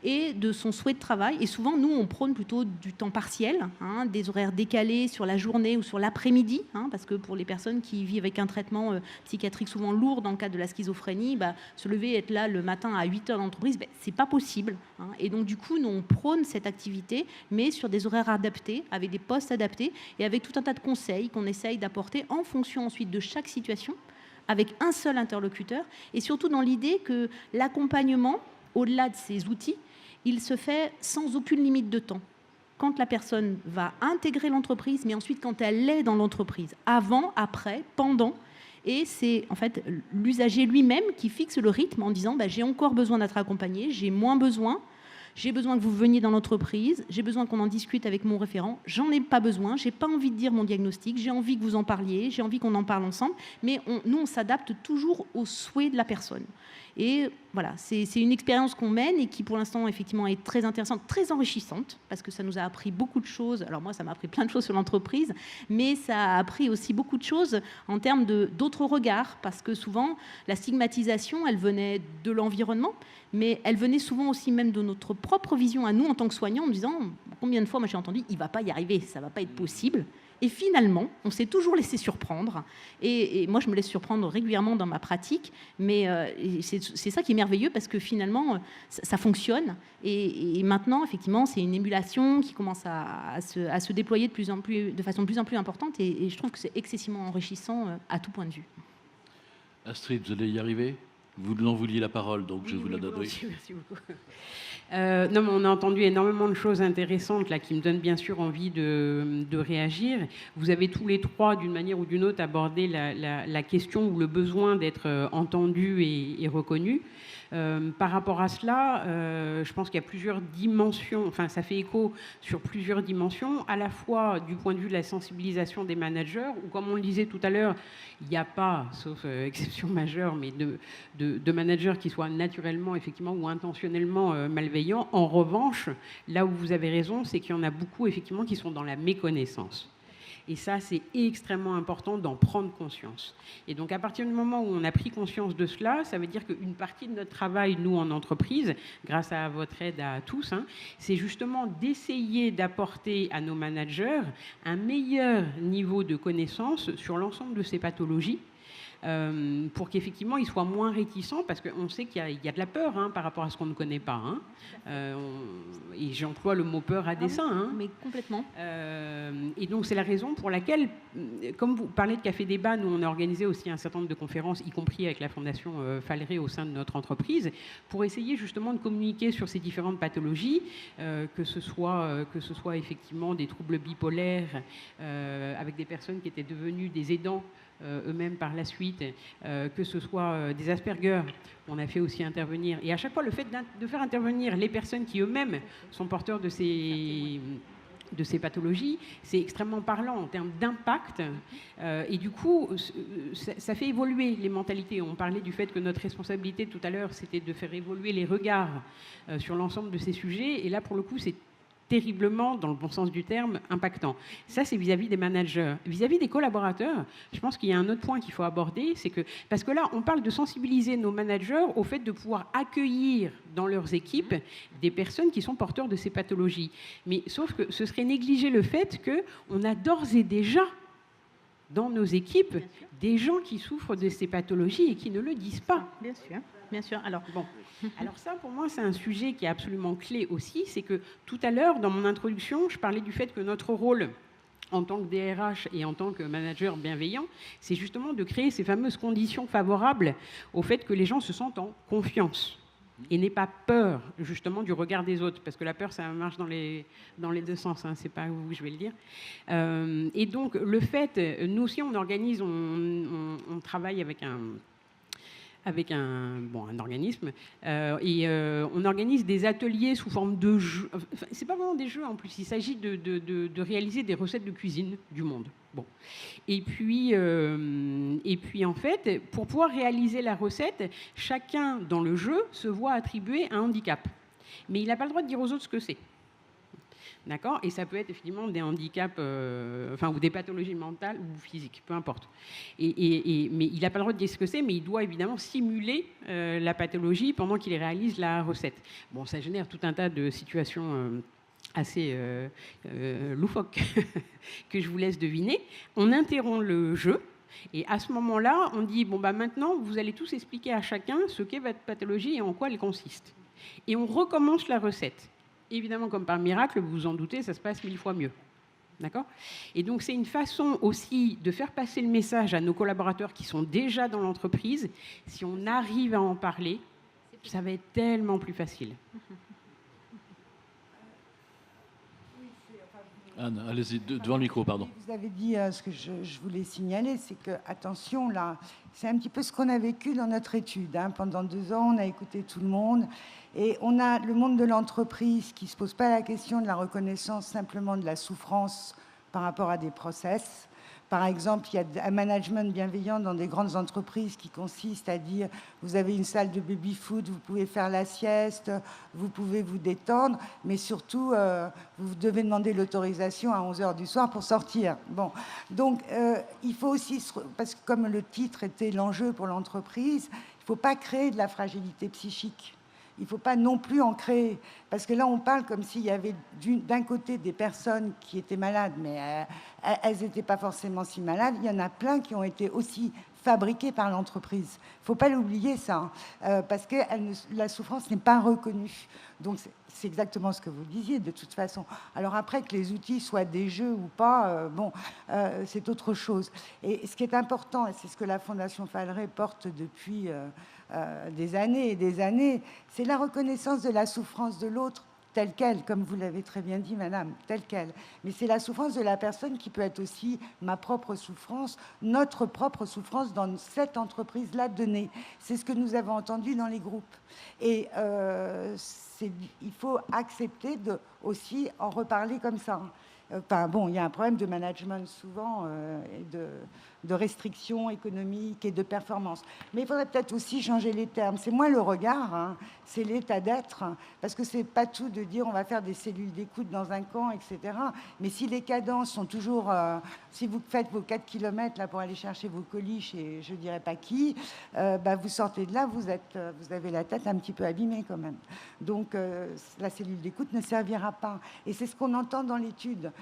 S5: et de son souhait de travail. Et souvent, nous, on prône plutôt du temps partiel, des horaires décalés sur la journée ou sur l'après-midi, parce que pour les personnes qui vivent avec un traitement psychiatrique souvent lourd dans le cadre de la schizophrénie, se lever et être là le matin à 8h dans l'entreprise, c'est pas possible. Et donc, du coup, nous, on prône cette activité, mais sur des horaires adaptés, avec des postes adaptés, et avec tout un tas de conseils qu'on essaye d'apporter en fonction ensuite de chaque situation, avec un seul interlocuteur, et surtout dans l'idée que l'accompagnement, au-delà de ces outils, il se fait sans aucune limite de temps. Quand la personne va intégrer l'entreprise, mais ensuite quand elle est dans l'entreprise, avant, après, pendant, et c'est en fait l'usager lui-même qui fixe le rythme en disant j'ai encore besoin d'être accompagné, j'ai moins besoin. J'ai besoin que vous veniez dans l'entreprise, j'ai besoin qu'on en discute avec mon référent, j'en ai pas besoin, j'ai pas envie de dire mon diagnostic, j'ai envie que vous en parliez, j'ai envie qu'on en parle ensemble, mais nous, on s'adapte toujours aux souhaits de la personne. Et voilà, c'est une expérience qu'on mène et qui, pour l'instant, effectivement, est très intéressante, très enrichissante, parce que ça nous a appris beaucoup de choses. Alors moi, ça m'a appris plein de choses sur l'entreprise, mais ça a appris aussi beaucoup de choses en termes d'autres regards, parce que souvent, la stigmatisation, elle venait de l'environnement, mais elle venait souvent aussi même de notre propre vision à nous en tant que soignants, en me disant combien de fois moi j'ai entendu il ne va pas y arriver, ça ne va pas être possible. Et finalement, on s'est toujours laissé surprendre. Et moi, je me laisse surprendre régulièrement dans ma pratique, mais c'est ça qui est merveilleux parce que finalement, ça fonctionne. Et maintenant, effectivement, c'est une émulation qui commence à se déployer de façon de plus en plus importante. Et je trouve que c'est excessivement enrichissant à tout point de vue.
S1: Astrid, vous allez y arriver ? Vous en vouliez la parole, donc je vous la donne.
S2: Merci beaucoup. Non, mais on a entendu énormément de choses intéressantes là, qui me donnent bien sûr envie de réagir. Vous avez tous les trois, d'une manière ou d'une autre, abordé la question ou le besoin d'être entendu et reconnu. Par rapport à cela, je pense qu'il y a plusieurs dimensions, enfin ça fait écho sur plusieurs dimensions, à la fois du point de vue de la sensibilisation des managers, où comme on le disait tout à l'heure, il n'y a pas, sauf exception majeure, mais de managers qui soient naturellement effectivement ou intentionnellement malveillants. En revanche, là où vous avez raison, c'est qu'il y en a beaucoup effectivement qui sont dans la méconnaissance. Et ça, c'est extrêmement important d'en prendre conscience. Et donc, à partir du moment où on a pris conscience de cela, ça veut dire qu'une partie de notre travail, nous, en entreprise, grâce à votre aide à tous, c'est justement d'essayer d'apporter à nos managers un meilleur niveau de connaissance sur l'ensemble de ces pathologies, pour qu'effectivement ils soient moins réticents, parce qu'on sait qu'il y a de la peur par rapport à ce qu'on ne connaît pas. Et j'emploie le mot peur à dessein.
S5: Mais complètement.
S2: Et donc c'est la raison pour laquelle, comme vous parlez de Café Débat, nous on a organisé aussi un certain nombre de conférences, y compris avec la Fondation Falleret au sein de notre entreprise, pour essayer justement de communiquer sur ces différentes pathologies, que ce soit effectivement des troubles bipolaires avec des personnes qui étaient devenues des aidants eux-mêmes par la suite, que ce soit des Asperger, on a fait aussi intervenir. Et à chaque fois, le fait de faire intervenir les personnes qui eux-mêmes sont porteurs de ces pathologies, c'est extrêmement parlant en termes d'impact. Et du coup, ça fait évoluer les mentalités. On parlait du fait que notre responsabilité tout à l'heure, c'était de faire évoluer les regards sur l'ensemble de ces sujets. Et là, pour le coup, c'est terriblement, dans le bon sens du terme, impactant. Ça, c'est vis-à-vis des managers. Vis-à-vis des collaborateurs, je pense qu'il y a un autre point qu'il faut aborder, c'est que, parce que là, on parle de sensibiliser nos managers au fait de pouvoir accueillir dans leurs équipes des personnes qui sont porteurs de ces pathologies. Mais sauf que ce serait négliger le fait qu'on a d'ores et déjà dans nos équipes des gens qui souffrent de ces pathologies et qui ne le disent pas.
S5: Bien sûr. Bien sûr. Alors
S2: ça, pour moi, c'est un sujet qui est absolument clé aussi. C'est que tout à l'heure, dans mon introduction, je parlais du fait que notre rôle en tant que DRH et en tant que manager bienveillant, c'est justement de créer ces fameuses conditions favorables au fait que les gens se sentent en confiance et n'aient pas peur justement du regard des autres, parce que la peur, ça marche dans les deux sens, hein, c'est pas vous que je vais le dire. Et donc, le fait, nous aussi, on organise, on travaille avec un organisme, on organise des ateliers sous forme de jeux. Enfin, c'est pas vraiment des jeux en plus, il s'agit de réaliser des recettes de cuisine du monde. Bon. Et puis en fait, pour pouvoir réaliser la recette, chacun dans le jeu se voit attribuer un handicap. Mais il n'a pas le droit de dire aux autres ce que c'est. D'accord ? Et ça peut être effectivement des handicaps, ou des pathologies mentales ou physiques, peu importe. Mais il n'a pas le droit de dire ce que c'est, mais il doit évidemment simuler la pathologie pendant qu'il réalise la recette. Bon, ça génère tout un tas de situations assez loufoques que je vous laisse deviner. On interrompt le jeu. Et à ce moment-là, on dit, maintenant, vous allez tous expliquer à chacun ce qu'est votre pathologie et en quoi elle consiste. Et on recommence la recette. Évidemment, comme par miracle, vous vous en doutez, ça se passe 1000 fois mieux. D'accord ? Et donc, c'est une façon aussi de faire passer le message à nos collaborateurs qui sont déjà dans l'entreprise. Si on arrive à en parler, ça va être tellement plus facile.
S1: Anne, allez-y, devant le micro, pardon.
S6: Vous avez dit ce que je voulais signaler, c'est que, attention, là, c'est un petit peu ce qu'on a vécu dans notre étude. Hein. Pendant 2 ans, on a écouté tout le monde. Et on a le monde de l'entreprise qui ne se pose pas la question de la reconnaissance simplement de la souffrance par rapport à des process. Par exemple, il y a un management bienveillant dans des grandes entreprises qui consiste à dire vous avez une salle de baby-foot, vous pouvez faire la sieste, vous pouvez vous détendre, mais surtout, vous devez demander l'autorisation à 11h du soir pour sortir. Bon. Donc, il faut aussi, parce que comme le titre était l'enjeu pour l'entreprise, il ne faut pas créer de la fragilité psychique. Il ne faut pas non plus en créer. Parce que là, on parle comme s'il y avait d'un côté des personnes qui étaient malades, mais elles n'étaient pas forcément si malades. Il y en a plein qui ont été aussi fabriquées par l'entreprise. Il ne faut pas l'oublier, ça, parce que la souffrance n'est pas reconnue. Donc, c'est exactement ce que vous disiez, de toute façon. Alors après, que les outils soient des jeux ou pas, c'est autre chose. Et ce qui est important, et c'est ce que la Fondation Falleret porte depuis des années et des années, c'est la reconnaissance de la souffrance de l'autre telle qu'elle, comme vous l'avez très bien dit, madame, telle qu'elle. Mais c'est la souffrance de la personne qui peut être aussi ma propre souffrance, notre propre souffrance dans cette entreprise-là donnée. C'est ce que nous avons entendu dans les groupes. Et il faut accepter de aussi en reparler comme ça. Il y a un problème de management souvent et de restrictions économiques et de performance. Mais il faudrait peut-être aussi changer les termes. C'est moins le regard, hein, c'est l'état d'être. Parce que c'est pas tout de dire on va faire des cellules d'écoute dans un camp, etc. Mais si les cadences sont toujours... si vous faites vos 4 km là, pour aller chercher vos colis chez je ne dirais pas qui, vous sortez de là, vous avez la tête un petit peu abîmée quand même. Donc la cellule d'écoute ne servira pas. Et c'est ce qu'on entend dans l'étude.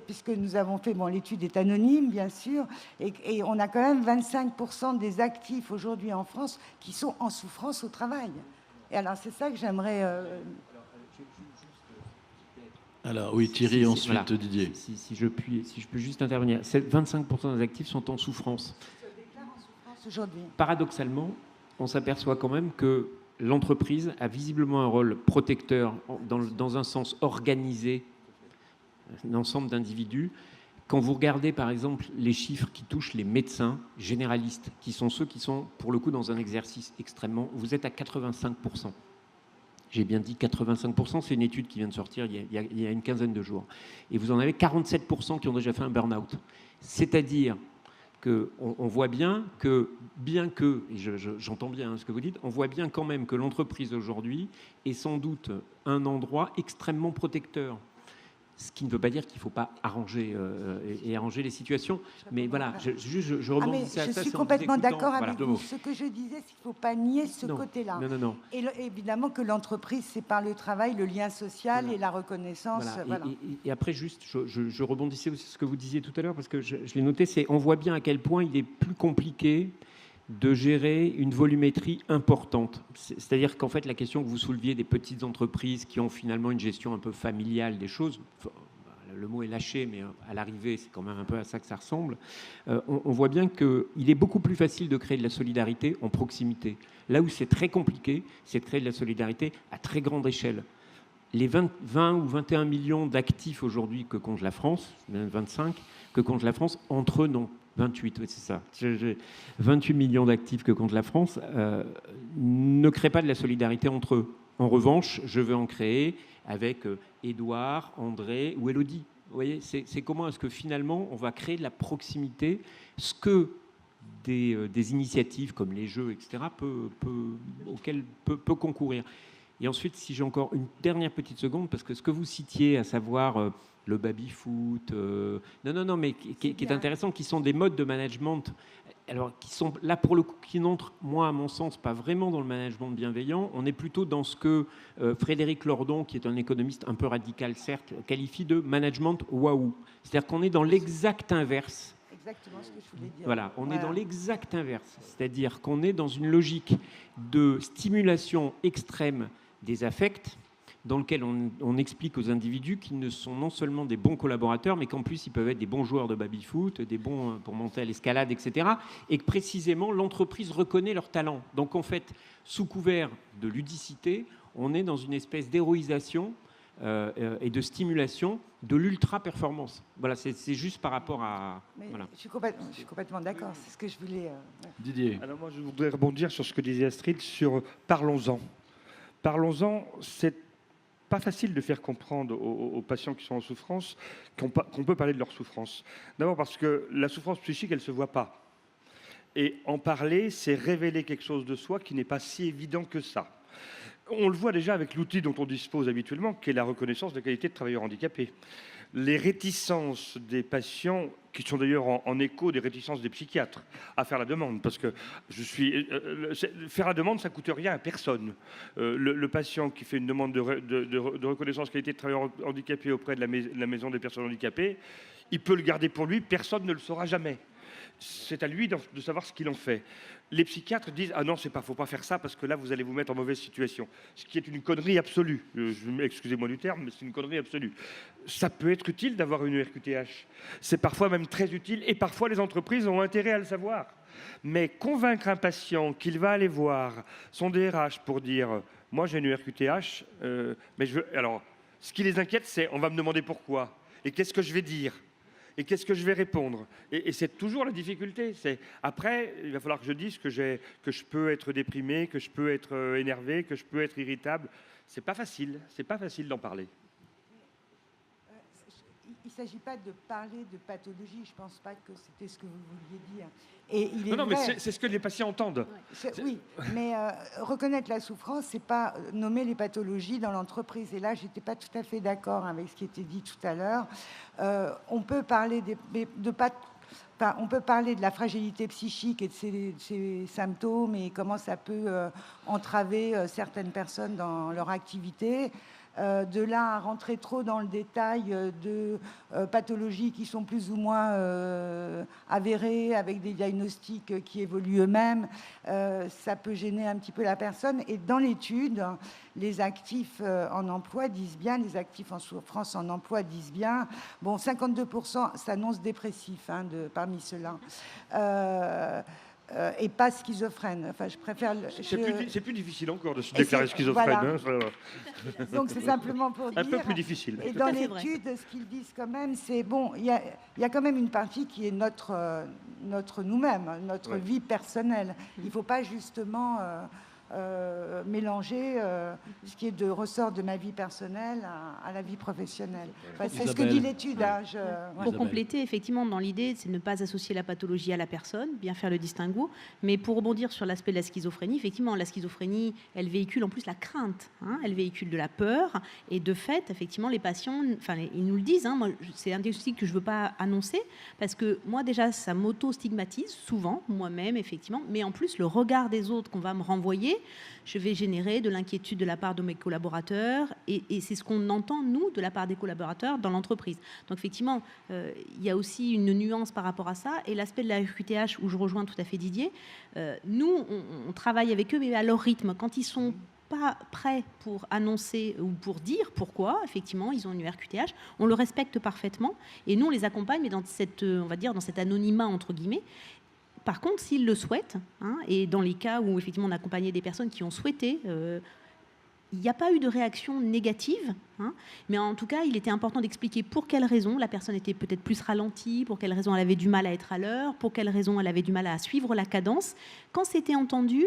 S6: Puisque nous avons fait, l'étude est anonyme, bien sûr, et on a quand même 25% des actifs aujourd'hui en France qui sont en souffrance au travail. Et alors, c'est ça que j'aimerais...
S1: Alors, oui, Thierry, ensuite voilà. Didier.
S4: Si je peux juste intervenir. 25% des actifs sont en souffrance.
S6: Ils se déclarent en souffrance aujourd'hui.
S4: Paradoxalement, on s'aperçoit quand même que l'entreprise a visiblement un rôle protecteur dans un sens organisé l'ensemble d'individus. Quand vous regardez, par exemple, les chiffres qui touchent les médecins généralistes, qui sont ceux qui sont, pour le coup, dans un exercice extrêmement... Vous êtes à 85%. J'ai bien dit 85%, c'est une étude qui vient de sortir il y a une quinzaine de jours. Et vous en avez 47% qui ont déjà fait un burn-out. C'est-à-dire qu'on voit bien que, et j'entends bien ce que vous dites, on voit bien quand même que l'entreprise aujourd'hui est sans doute un endroit extrêmement protecteur. Ce qui ne veut pas dire qu'il ne faut pas arranger les situations. Mais voilà, je rebondissais à ça.
S6: Je suis complètement d'accord avec vous. Ce que je disais, c'est qu'il ne faut pas nier ce côté-là.
S4: Non.
S6: Et évidemment que l'entreprise, c'est par le travail, le lien social et la reconnaissance.
S4: Voilà. Et après, juste, je rebondissais aussi sur ce que vous disiez tout à l'heure, parce que je l'ai noté, on voit bien à quel point il est plus compliqué de gérer une volumétrie importante. C'est-à-dire qu'en fait, la question que vous souleviez des petites entreprises qui ont finalement une gestion un peu familiale des choses, le mot est lâché, mais à l'arrivée, c'est quand même un peu à ça que ça ressemble, on voit bien qu'il est beaucoup plus facile de créer de la solidarité en proximité. Là où c'est très compliqué, c'est de créer de la solidarité à très grande échelle. Les 20 ou 21 millions d'actifs aujourd'hui que compte la France, même 25, que compte la France, entre eux, non, 28, oui, c'est ça. 28 millions d'actifs que compte la France ne créent pas de la solidarité entre eux. En revanche, je veux en créer avec Édouard, André ou Élodie. Vous voyez, c'est comment est-ce que finalement on va créer de la proximité, ce que des initiatives comme les jeux, etc., auxquelles peut concourir. Et ensuite, si j'ai encore une dernière petite seconde, parce que ce que vous citiez, à savoir le baby-foot, non, mais qui est intéressant, qui sont des modes de management, alors qui sont là pour le coup, qui n'entrent, moi, à mon sens, pas vraiment dans le management bienveillant. On est plutôt dans ce que Frédéric Lordon, qui est un économiste un peu radical, certes, qualifie de management waouh. C'est-à-dire qu'on est dans l'exact inverse.
S6: Exactement ce que je voulais dire.
S4: Voilà, on est dans l'exact inverse. C'est-à-dire qu'on est dans une logique de stimulation extrême des affects, dans lequel on explique aux individus qu'ils ne sont non seulement des bons collaborateurs, mais qu'en plus ils peuvent être des bons joueurs de baby-foot, des bons pour monter à l'escalade, etc. Et que précisément l'entreprise reconnaît leur talent. Donc en fait, sous couvert de ludicité, on est dans une espèce d'héroïsation et de stimulation de l'ultra-performance. Voilà, c'est juste par rapport à... Voilà.
S6: Je suis complètement d'accord, c'est ce que je voulais...
S1: Didier.
S3: Alors moi, je voudrais rebondir sur ce que disait Astrid, sur parlons-en. Parlons-en, c'est pas facile de faire comprendre aux patients qui sont en souffrance qu'on peut parler de leur souffrance. D'abord parce que la souffrance psychique, elle ne se voit pas. Et en parler, c'est révéler quelque chose de soi qui n'est pas si évident que ça. On le voit déjà avec l'outil dont on dispose habituellement, qui est la reconnaissance de la qualité de travailleur handicapé. Les réticences des patients, qui sont d'ailleurs en écho des réticences des psychiatres, à faire la demande, parce que faire la demande, ça ne coûte rien à personne. Le patient qui fait une demande de reconnaissance de qualité de travailleur handicapé auprès de la maison des personnes handicapées, il peut le garder pour lui, personne ne le saura jamais. C'est à lui de savoir ce qu'il en fait. Les psychiatres disent « Ah non, c'est pas, faut pas faire ça parce que là, vous allez vous mettre en mauvaise situation. » Ce qui est une connerie absolue. Excusez-moi du terme, mais c'est une connerie absolue. Ça peut être utile d'avoir une RQTH. C'est parfois même très utile et parfois les entreprises ont intérêt à le savoir. Mais convaincre un patient qu'il va aller voir son DRH pour dire « Moi, j'ai une RQTH, mais je veux... » Alors, ce qui les inquiète, c'est « On va me demander pourquoi. Et qu'est-ce que je vais dire ? Et qu'est-ce que je vais répondre ? Et c'est toujours la difficulté. Après, il va falloir que je dise que je peux être déprimé, que je peux être énervé, que je peux être irritable. C'est pas facile d'en parler.
S6: Il ne s'agit pas de parler de pathologie, je ne pense pas que c'était ce que vous vouliez dire. Et
S3: non, mais c'est ce que les patients entendent.
S6: Oui, mais reconnaître la souffrance, ce n'est pas nommer les pathologies dans l'entreprise. Et là, je n'étais pas tout à fait d'accord avec ce qui était dit tout à l'heure. On peut parler on peut parler de la fragilité psychique et de ses symptômes et comment ça peut entraver certaines personnes dans leur activité. De là à rentrer trop dans le détail de pathologies qui sont plus ou moins avérées, avec des diagnostics qui évoluent eux-mêmes, ça peut gêner un petit peu la personne. Et dans l'étude, les actifs en emploi disent bien, les actifs en souffrance en emploi disent bien, bon, 52% s'annoncent dépressifs parmi ceux-là. Et pas schizophrène. Enfin, je préfère...
S3: C'est plus difficile encore de se déclarer schizophrène.
S6: Voilà. Donc, c'est simplement pour dire...
S3: Un peu plus difficile.
S6: Et dans l'étude, ce qu'ils disent quand même, c'est... Bon, il y a quand même une partie qui est notre nous-mêmes, notre vie personnelle. Il ne faut pas justement... mélanger ce qui est de ressort de ma vie personnelle à la vie professionnelle. Enfin, c'est ce que dit l'étude.
S5: Pour compléter, effectivement, dans l'idée, c'est ne pas associer la pathologie à la personne, bien faire le distinguo. Mais pour rebondir sur l'aspect de la schizophrénie, effectivement, la schizophrénie, elle véhicule en plus la crainte. Elle véhicule de la peur. Et de fait, effectivement, les patients, ils nous le disent. Moi, c'est un diagnostic que je ne veux pas annoncer parce que moi, déjà, ça m'auto-stigmatise souvent, moi-même, effectivement. Mais en plus, le regard des autres qu'on va me renvoyer, je vais générer de l'inquiétude de la part de mes collaborateurs et c'est ce qu'on entend, nous, de la part des collaborateurs dans l'entreprise. Donc, effectivement, il y a aussi une nuance par rapport à ça. Et l'aspect de la RQTH, où je rejoins tout à fait Didier, nous, on travaille avec eux, mais à leur rythme. Quand ils sont pas prêts pour annoncer ou pour dire pourquoi, effectivement, ils ont une RQTH. On le respecte parfaitement et nous, on les accompagne, mais dans cette, on va dire, dans cet anonymat, entre guillemets. Par contre, s'ils le souhaitent, hein, et dans les cas où, effectivement, on accompagnait des personnes qui ont souhaité... il n'y a pas eu de réaction négative, hein, mais en tout cas, il était important d'expliquer pour quelles raisons la personne était peut-être plus ralentie, pour quelles raisons elle avait du mal à être à l'heure, pour quelles raisons elle avait du mal à suivre la cadence. Quand c'était entendu,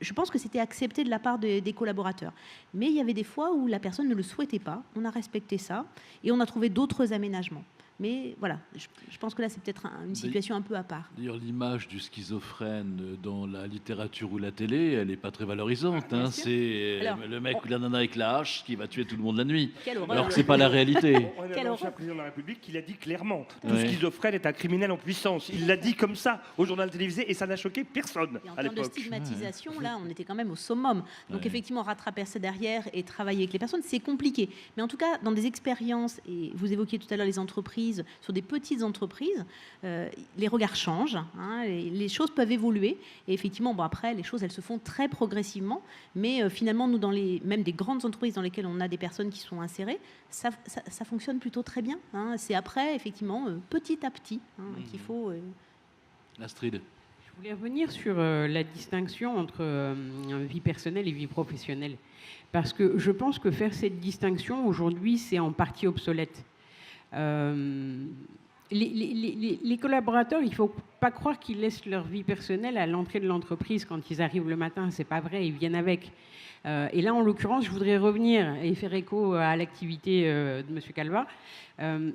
S5: je pense que c'était accepté de la part des collaborateurs. Mais il y avait des fois où la personne ne le souhaitait pas, on a respecté ça, et on a trouvé d'autres aménagements. Mais voilà, je pense que là, c'est peut-être une situation un peu à part.
S1: D'ailleurs, l'image du schizophrène dans la littérature ou la télé, elle n'est pas très valorisante. Hein. C'est le mec ou la nana avec la hache qui va tuer tout le monde la nuit. Alors que ce n'est pas la réalité.
S3: On a l'ancien président de la République qui l'a dit clairement. Tout schizophrène est un criminel en puissance. Il l'a dit comme ça au journal télévisé et ça n'a choqué personne
S5: et en
S3: à
S5: termes de
S3: l'époque.
S5: stigmatisation, là, on était quand même au summum. Donc effectivement, rattraper ça derrière et travailler avec les personnes, c'est compliqué. Mais en tout cas, dans des expériences, et vous évoquiez tout à l'heure les entreprises, sur des petites entreprises, les regards changent, hein, les choses peuvent évoluer. Et effectivement, bon, après, les choses, elles se font très progressivement. Mais finalement, nous, même des grandes entreprises dans lesquelles on a des personnes qui sont insérées, ça fonctionne plutôt très bien. Hein. C'est après, effectivement, petit à petit, qu'il faut...
S1: Astrid.
S2: Je voulais revenir sur la distinction entre vie personnelle et vie professionnelle. Parce que je pense que faire cette distinction, aujourd'hui, c'est en partie obsolète. Les collaborateurs, il ne faut pas croire qu'ils laissent leur vie personnelle à l'entrée de l'entreprise quand ils arrivent le matin. C'est pas vrai, ils viennent avec. Et là, en l'occurrence, je voudrais revenir et faire écho à l'activité de M. Calva.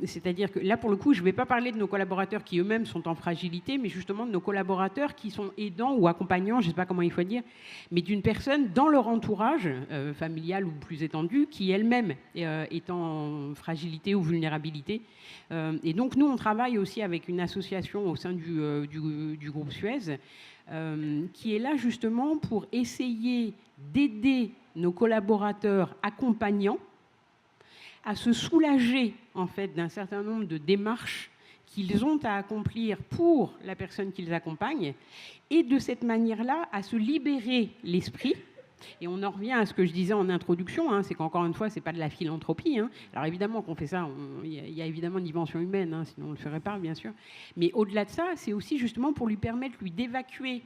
S2: C'est-à-dire que là, pour le coup, je ne vais pas parler de nos collaborateurs qui eux-mêmes sont en fragilité, mais justement de nos collaborateurs qui sont aidants ou accompagnants, je ne sais pas comment il faut dire, mais d'une personne dans leur entourage familial ou plus étendu, qui elle-même est en fragilité ou vulnérabilité. Et donc, nous, on travaille aussi avec une association au sein du groupe Suez, qui est là justement pour essayer d'aider nos collaborateurs accompagnants à se soulager en fait d'un certain nombre de démarches qu'ils ont à accomplir pour la personne qu'ils accompagnent, et de cette manière-là à se libérer l'esprit. Et on en revient à ce que je disais en introduction, hein, c'est qu'encore une fois, c'est pas de la philanthropie. Hein. Alors évidemment qu'on fait ça, il y a évidemment une dimension humaine, hein, sinon on ne le ferait pas, bien sûr. Mais au-delà de ça, c'est aussi justement pour lui permettre, lui, d'évacuer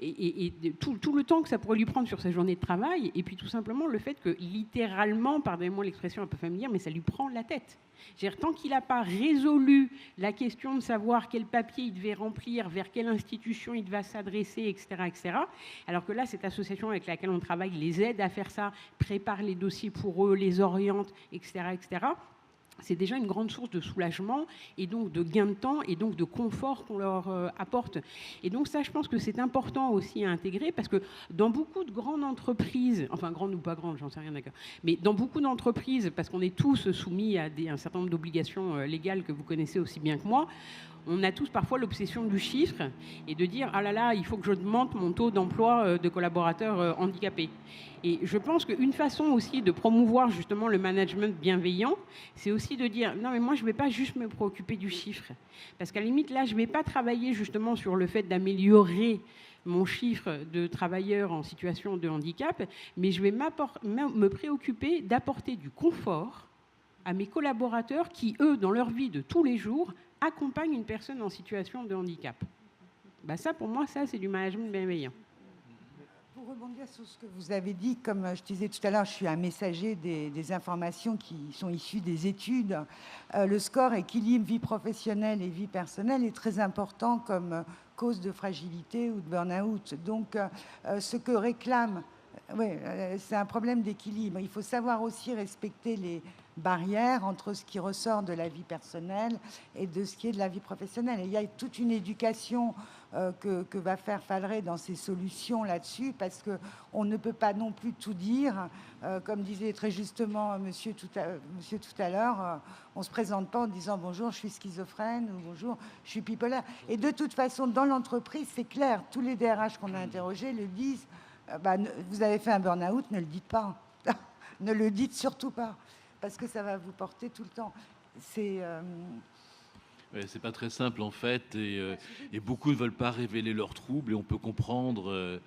S2: et tout le temps que ça pourrait lui prendre sur sa journée de travail, et puis tout simplement le fait que littéralement, pardonnez-moi l'expression un peu familière, mais ça lui prend la tête. Tant qu'il n'a pas résolu la question de savoir quel papier il devait remplir, vers quelle institution il devait s'adresser, etc., alors que là, cette association avec laquelle on travaille les aide à faire ça, prépare les dossiers pour eux, les oriente, etc., c'est déjà une grande source de soulagement et donc de gain de temps et donc de confort qu'on leur apporte. Et donc ça, je pense que c'est important aussi à intégrer, parce que dans beaucoup de grandes entreprises, enfin grandes ou pas grandes, j'en sais rien, d'accord, mais dans beaucoup d'entreprises, parce qu'on est tous soumis à un certain nombre d'obligations légales que vous connaissez aussi bien que moi, on a tous parfois l'obsession du chiffre et de dire « Ah là là, il faut que j'augmente mon taux d'emploi de collaborateurs handicapés ». Et je pense qu'une façon aussi de promouvoir justement le management bienveillant, c'est aussi de dire « Non, mais moi, je ne vais pas juste me préoccuper du chiffre. » Parce qu'à la limite, là, je ne vais pas travailler justement sur le fait d'améliorer mon chiffre de travailleurs en situation de handicap, mais je vais me préoccuper d'apporter du confort à mes collaborateurs qui, eux, dans leur vie de tous les jours, accompagnent une personne en situation de handicap. Ça, pour moi, ça, c'est du management bienveillant.
S6: Pour rebondir sur ce que vous avez dit, comme je disais tout à l'heure, je suis un messager des informations qui sont issues des études. Le score équilibre vie professionnelle et vie personnelle est très important comme cause de fragilité ou de burn-out. Donc, ce que réclame, c'est un problème d'équilibre. Il faut savoir aussi respecter les barrières entre ce qui ressort de la vie personnelle et de ce qui est de la vie professionnelle. Et il y a toute une éducation que va faire Falleret dans ses solutions là-dessus, parce qu'on ne peut pas non plus tout dire. Comme disait très justement monsieur tout à l'heure, on ne se présente pas en disant « bonjour, je suis schizophrène » ou « bonjour, je suis bipolaire ». Et de toute façon, dans l'entreprise, c'est clair, tous les DRH qu'on a interrogés le disent, vous avez fait un burn-out, ne le dites pas. Ne le dites surtout pas, parce que ça va vous porter tout le temps. C'est
S1: pas très simple en fait, et beaucoup ne veulent pas révéler leurs troubles, et on peut comprendre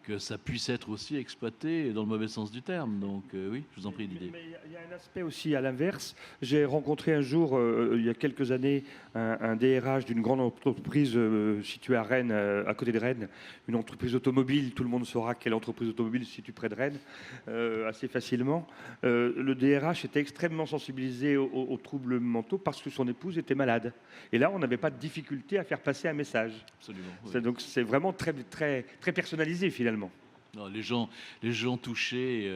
S1: que ça puisse être aussi exploité dans le mauvais sens du terme. Donc oui, je vous en prie, Didier.
S3: Mais il y a un aspect aussi à l'inverse. J'ai rencontré un jour, il y a quelques années, un DRH d'une grande entreprise située à Rennes, à côté de Rennes, une entreprise automobile. Tout le monde saura quelle entreprise automobile se situe près de Rennes, assez facilement. Le DRH était extrêmement sensibilisé aux troubles mentaux parce que son épouse était malade. Et là, on n'avait pas de difficulté à faire passer un message.
S1: Absolument. Oui.
S3: Donc c'est vraiment très, très, très personnalisé finalement.
S1: Non, les gens touchés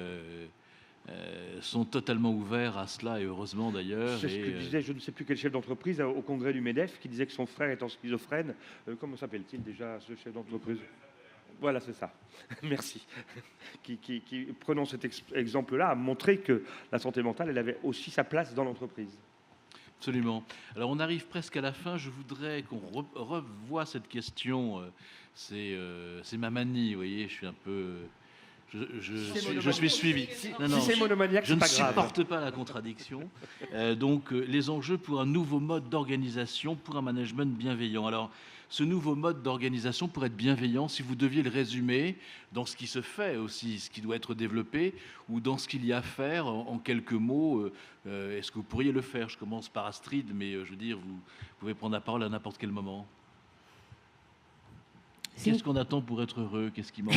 S1: sont totalement ouverts à cela, et heureusement d'ailleurs.
S3: C'est ce que disait, je ne sais plus quel chef d'entreprise au congrès du MEDEF, qui disait que son frère étant schizophrène. Comment s'appelle-t-il déjà, ce chef d'entreprise? Voilà, c'est ça. Merci. Qui, prenant cet exemple-là, a montré que la santé mentale, elle avait aussi sa place dans l'entreprise.
S1: Absolument. Alors on arrive presque à la fin. Je voudrais qu'on revoie cette question. C'est ma manie, vous voyez. Je suis un peu... Je suis suivi.
S3: Si c'est monomaniaque,
S1: je ne
S3: c'est pas grave.
S1: supporte pas la contradiction. Donc, les enjeux pour un nouveau mode d'organisation, pour un management bienveillant. Alors, ce nouveau mode d'organisation, pour être bienveillant, si vous deviez le résumer dans ce qui se fait aussi, ce qui doit être développé, ou dans ce qu'il y a à faire, en quelques mots, est-ce que vous pourriez le faire? Je commence par Astrid, mais je veux dire, vous pouvez prendre la parole à n'importe quel moment. Qu'est-ce qu'on attend pour être heureux? Qu'est-ce qui manque?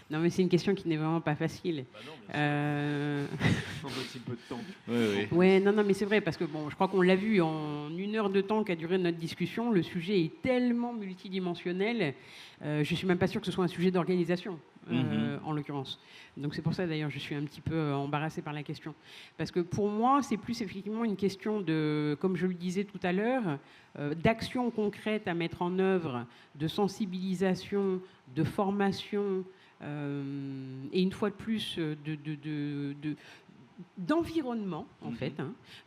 S2: Non, mais c'est une question qui n'est vraiment pas facile.
S4: Semble-t-il peu de temps.
S1: Oui, oui.
S2: Ouais, non, mais c'est vrai, parce que bon, je crois qu'on l'a vu en 1 heure de temps qu'a duré notre discussion, le sujet est tellement multidimensionnel, je ne suis même pas sûre que ce soit un sujet d'organisation, en l'occurrence. Donc c'est pour ça d'ailleurs je suis un petit peu embarrassée par la question. Parce que pour moi, c'est plus effectivement une question de, comme je le disais tout à l'heure, d'actions concrètes à mettre en œuvre, de sensibilisation, de formation, et une fois de plus d'environnement, en fait,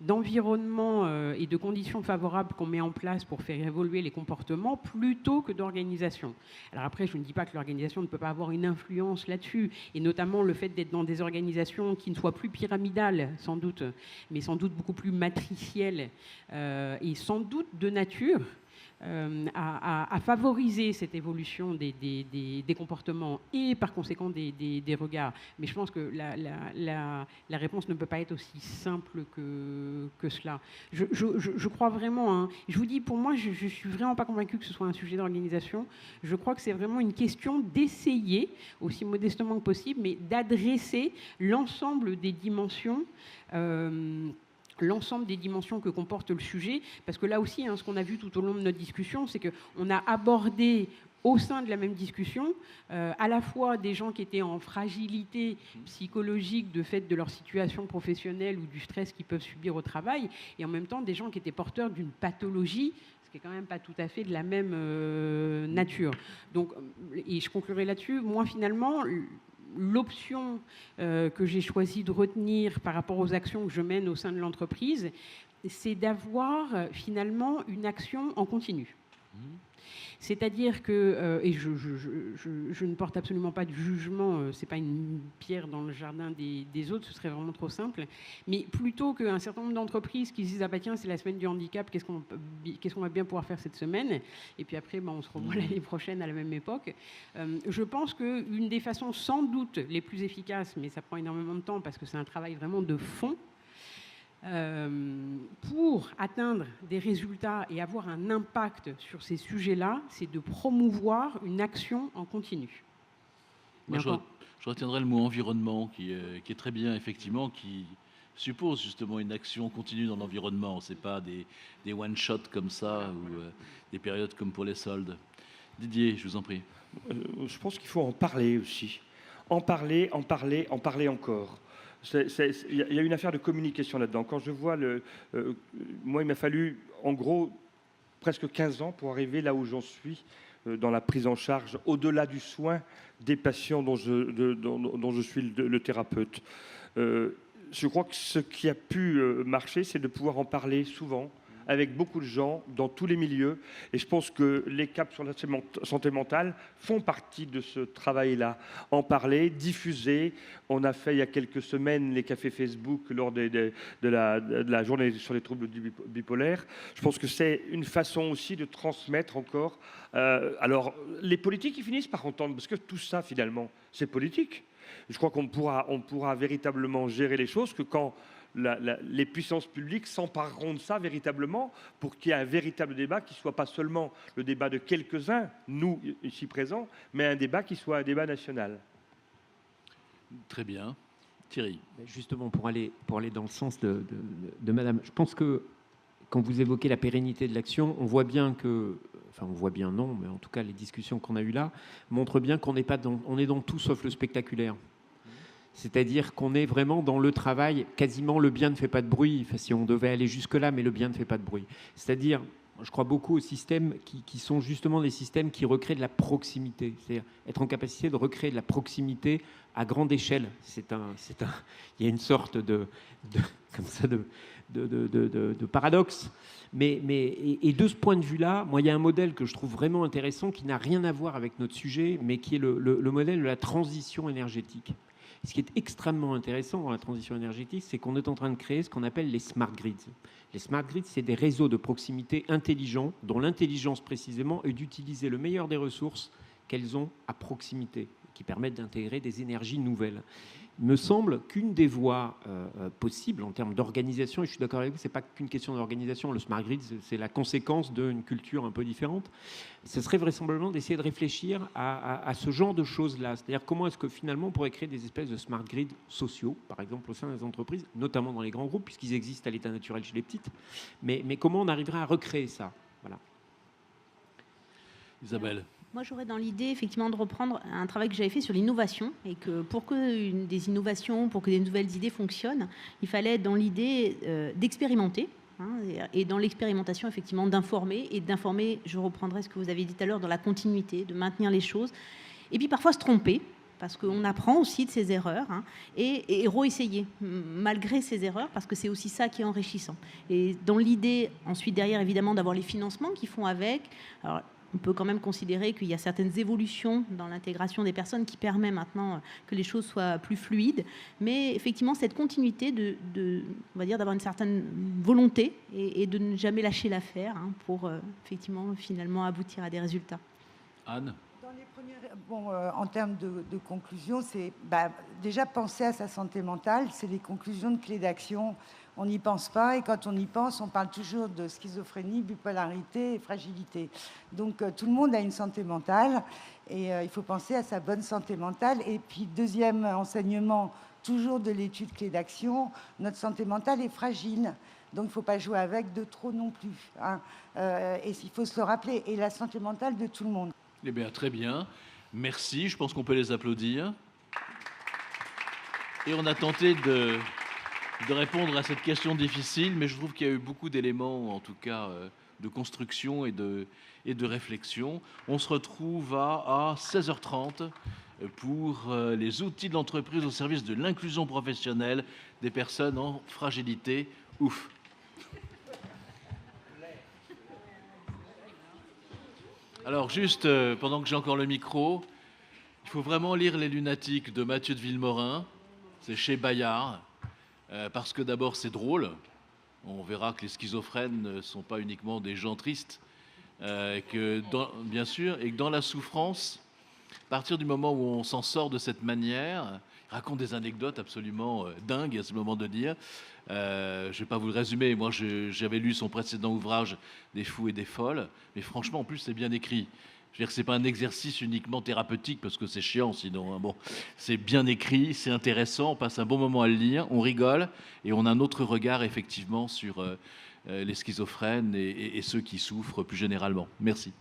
S2: d'environnement et de conditions favorables qu'on met en place pour faire évoluer les comportements plutôt que d'organisation. Alors après, je ne dis pas que l'organisation ne peut pas avoir une influence là-dessus, et notamment le fait d'être dans des organisations qui ne soient plus pyramidales, sans doute, mais sans doute beaucoup plus matricielles, et sans doute de nature à favoriser cette évolution des comportements et par conséquent des regards. Mais je pense que la réponse ne peut pas être aussi simple que cela. Je crois vraiment, hein, je vous dis, pour moi, je ne suis vraiment pas convaincue que ce soit un sujet d'organisation. Je crois que c'est vraiment une question d'essayer, aussi modestement que possible, mais d'adresser l'ensemble des dimensions que comporte le sujet, parce que là aussi, hein, ce qu'on a vu tout au long de notre discussion, c'est qu'on a abordé au sein de la même discussion, à la fois des gens qui étaient en fragilité psychologique de fait de leur situation professionnelle ou du stress qu'ils peuvent subir au travail, et en même temps des gens qui étaient porteurs d'une pathologie, ce qui est quand même pas tout à fait de la même nature. Donc, et je conclurai là-dessus, moi finalement, l'option que j'ai choisi de retenir par rapport aux actions que je mène au sein de l'entreprise, c'est d'avoir finalement une action en continu. C'est-à-dire que, et je ne porte absolument pas de jugement, ce n'est pas une pierre dans le jardin des autres, ce serait vraiment trop simple, mais plutôt qu'un certain nombre d'entreprises qui se disent « Ah bah tiens, c'est la semaine du handicap, qu'est-ce qu'on va bien pouvoir faire cette semaine ?» Et puis après, on se revoit l'année prochaine à la même époque. Je pense qu'une des façons sans doute les plus efficaces, mais ça prend énormément de temps parce que c'est un travail vraiment de fond, pour atteindre des résultats et avoir un impact sur ces sujets-là, c'est de promouvoir une action en continu.
S1: Moi, je retiendrai le mot environnement, qui est très bien, effectivement, qui suppose justement une action continue dans l'environnement. Ce n'est pas des one-shots comme ça, ou des périodes comme pour les soldes. Didier, je vous en prie.
S3: Je pense qu'il faut en parler aussi. En parler encore. Il y a une affaire de communication là-dedans. Quand je vois moi, il m'a fallu, en gros, presque 15 ans pour arriver là où j'en suis, dans la prise en charge, au-delà du soin des patients dont je suis le thérapeute. Je crois que ce qui a pu marcher, c'est de pouvoir en parler souvent, avec beaucoup de gens, dans tous les milieux. Et je pense que les CAP sur la santé mentale font partie de ce travail-là. En parler, diffuser. On a fait il y a quelques semaines les cafés Facebook lors de la journée sur les troubles bipolaires. Je pense que c'est une façon aussi de transmettre encore. Alors, les politiques, ils finissent par entendre, parce que tout ça, finalement, c'est politique. Je crois qu'on pourra véritablement gérer les choses que quand les puissances publiques s'empareront de ça véritablement pour qu'il y ait un véritable débat qui ne soit pas seulement le débat de quelques-uns, nous ici présents, mais un débat qui soit un débat national.
S1: Très bien. Thierry.
S4: Justement, pour aller dans le sens de Madame, je pense que quand vous évoquez la pérennité de l'action, on voit bien que, enfin on voit bien non, mais en tout cas les discussions qu'on a eues là montrent bien qu'on n'est pas on est dans tout sauf le spectaculaire. C'est-à-dire qu'on est vraiment dans le travail, quasiment le bien ne fait pas de bruit, enfin, si on devait aller jusque-là, mais le bien ne fait pas de bruit. C'est-à-dire, je crois beaucoup aux systèmes qui sont justement des systèmes qui recréent de la proximité, c'est-à-dire être en capacité de recréer de la proximité à grande échelle. Il y a une sorte de paradoxe. Et de ce point de vue-là, moi, il y a un modèle que je trouve vraiment intéressant qui n'a rien à voir avec notre sujet, mais qui est le modèle de la transition énergétique. Ce qui est extrêmement intéressant dans la transition énergétique, c'est qu'on est en train de créer ce qu'on appelle les smart grids. Les smart grids, c'est des réseaux de proximité intelligents, dont l'intelligence précisément est d'utiliser le meilleur des ressources qu'elles ont à proximité, qui permettent d'intégrer des énergies nouvelles. Il me semble qu'une des voies possibles en termes d'organisation, et je suis d'accord avec vous, ce n'est pas qu'une question d'organisation, le smart grid, c'est la conséquence d'une culture un peu différente, ce serait vraisemblablement d'essayer de réfléchir à ce genre de choses-là. C'est-à-dire comment est-ce que finalement on pourrait créer des espèces de smart grids sociaux, par exemple au sein des entreprises, notamment dans les grands groupes, puisqu'ils existent à l'état naturel chez les petites, mais comment on arriverait à recréer ça, voilà.
S1: Isabelle.
S5: Moi, j'aurais dans l'idée, effectivement, de reprendre un travail que j'avais fait sur l'innovation et que pour que des innovations, pour que des nouvelles idées fonctionnent, il fallait dans l'idée d'expérimenter. Et dans l'expérimentation, effectivement, d'informer. Et d'informer, je reprendrai ce que vous avez dit tout à l'heure, dans la continuité, de maintenir les choses. Et puis parfois se tromper, parce qu'on apprend aussi de ses erreurs, et re-essayer, malgré ses erreurs, parce que c'est aussi ça qui est enrichissant. Et dans l'idée, ensuite, derrière, évidemment, d'avoir les financements qui font avec. Alors, on peut quand même considérer qu'il y a certaines évolutions dans l'intégration des personnes qui permet maintenant que les choses soient plus fluides. Mais effectivement, cette continuité on va dire, d'avoir une certaine volonté et de ne jamais lâcher l'affaire pour effectivement, finalement, aboutir à des résultats.
S1: Anne ?
S6: En termes de conclusion, c'est déjà penser à sa santé mentale, c'est les conclusions de clés d'action. On n'y pense pas, et quand on y pense, on parle toujours de schizophrénie, bipolarité et fragilité. Donc tout le monde a une santé mentale, et il faut penser à sa bonne santé mentale. Et puis deuxième enseignement, toujours de l'étude clé d'action, notre santé mentale est fragile. Donc il ne faut pas jouer avec de trop non plus. Et il faut se le rappeler, et la santé mentale de tout le monde.
S1: Eh bien, très bien. Merci. Je pense qu'on peut les applaudir. Et on a tenté de répondre à cette question difficile, mais je trouve qu'il y a eu beaucoup d'éléments, en tout cas, de construction et de réflexion. On se retrouve à 16h30 pour les outils de l'entreprise au service de l'inclusion professionnelle des personnes en fragilité. Ouf. Alors juste, pendant que j'ai encore le micro, il faut vraiment lire Les Lunatiques de Mathieu de Villemorin. C'est chez Bayard, parce que d'abord c'est drôle. On verra que les schizophrènes ne sont pas uniquement des gens tristes, bien sûr, et que dans la souffrance, à partir du moment où on s'en sort de cette manière, il raconte des anecdotes absolument dingues à ce moment de dire. Je ne vais pas vous le résumer, moi j'avais lu son précédent ouvrage Des fous et des folles, mais franchement en plus c'est bien écrit. Je veux dire que ce n'est pas un exercice uniquement thérapeutique parce que c'est chiant sinon. Bon, c'est bien écrit, c'est intéressant, on passe un bon moment à le lire, on rigole et on a un autre regard effectivement sur les schizophrènes et ceux qui souffrent plus généralement. Merci.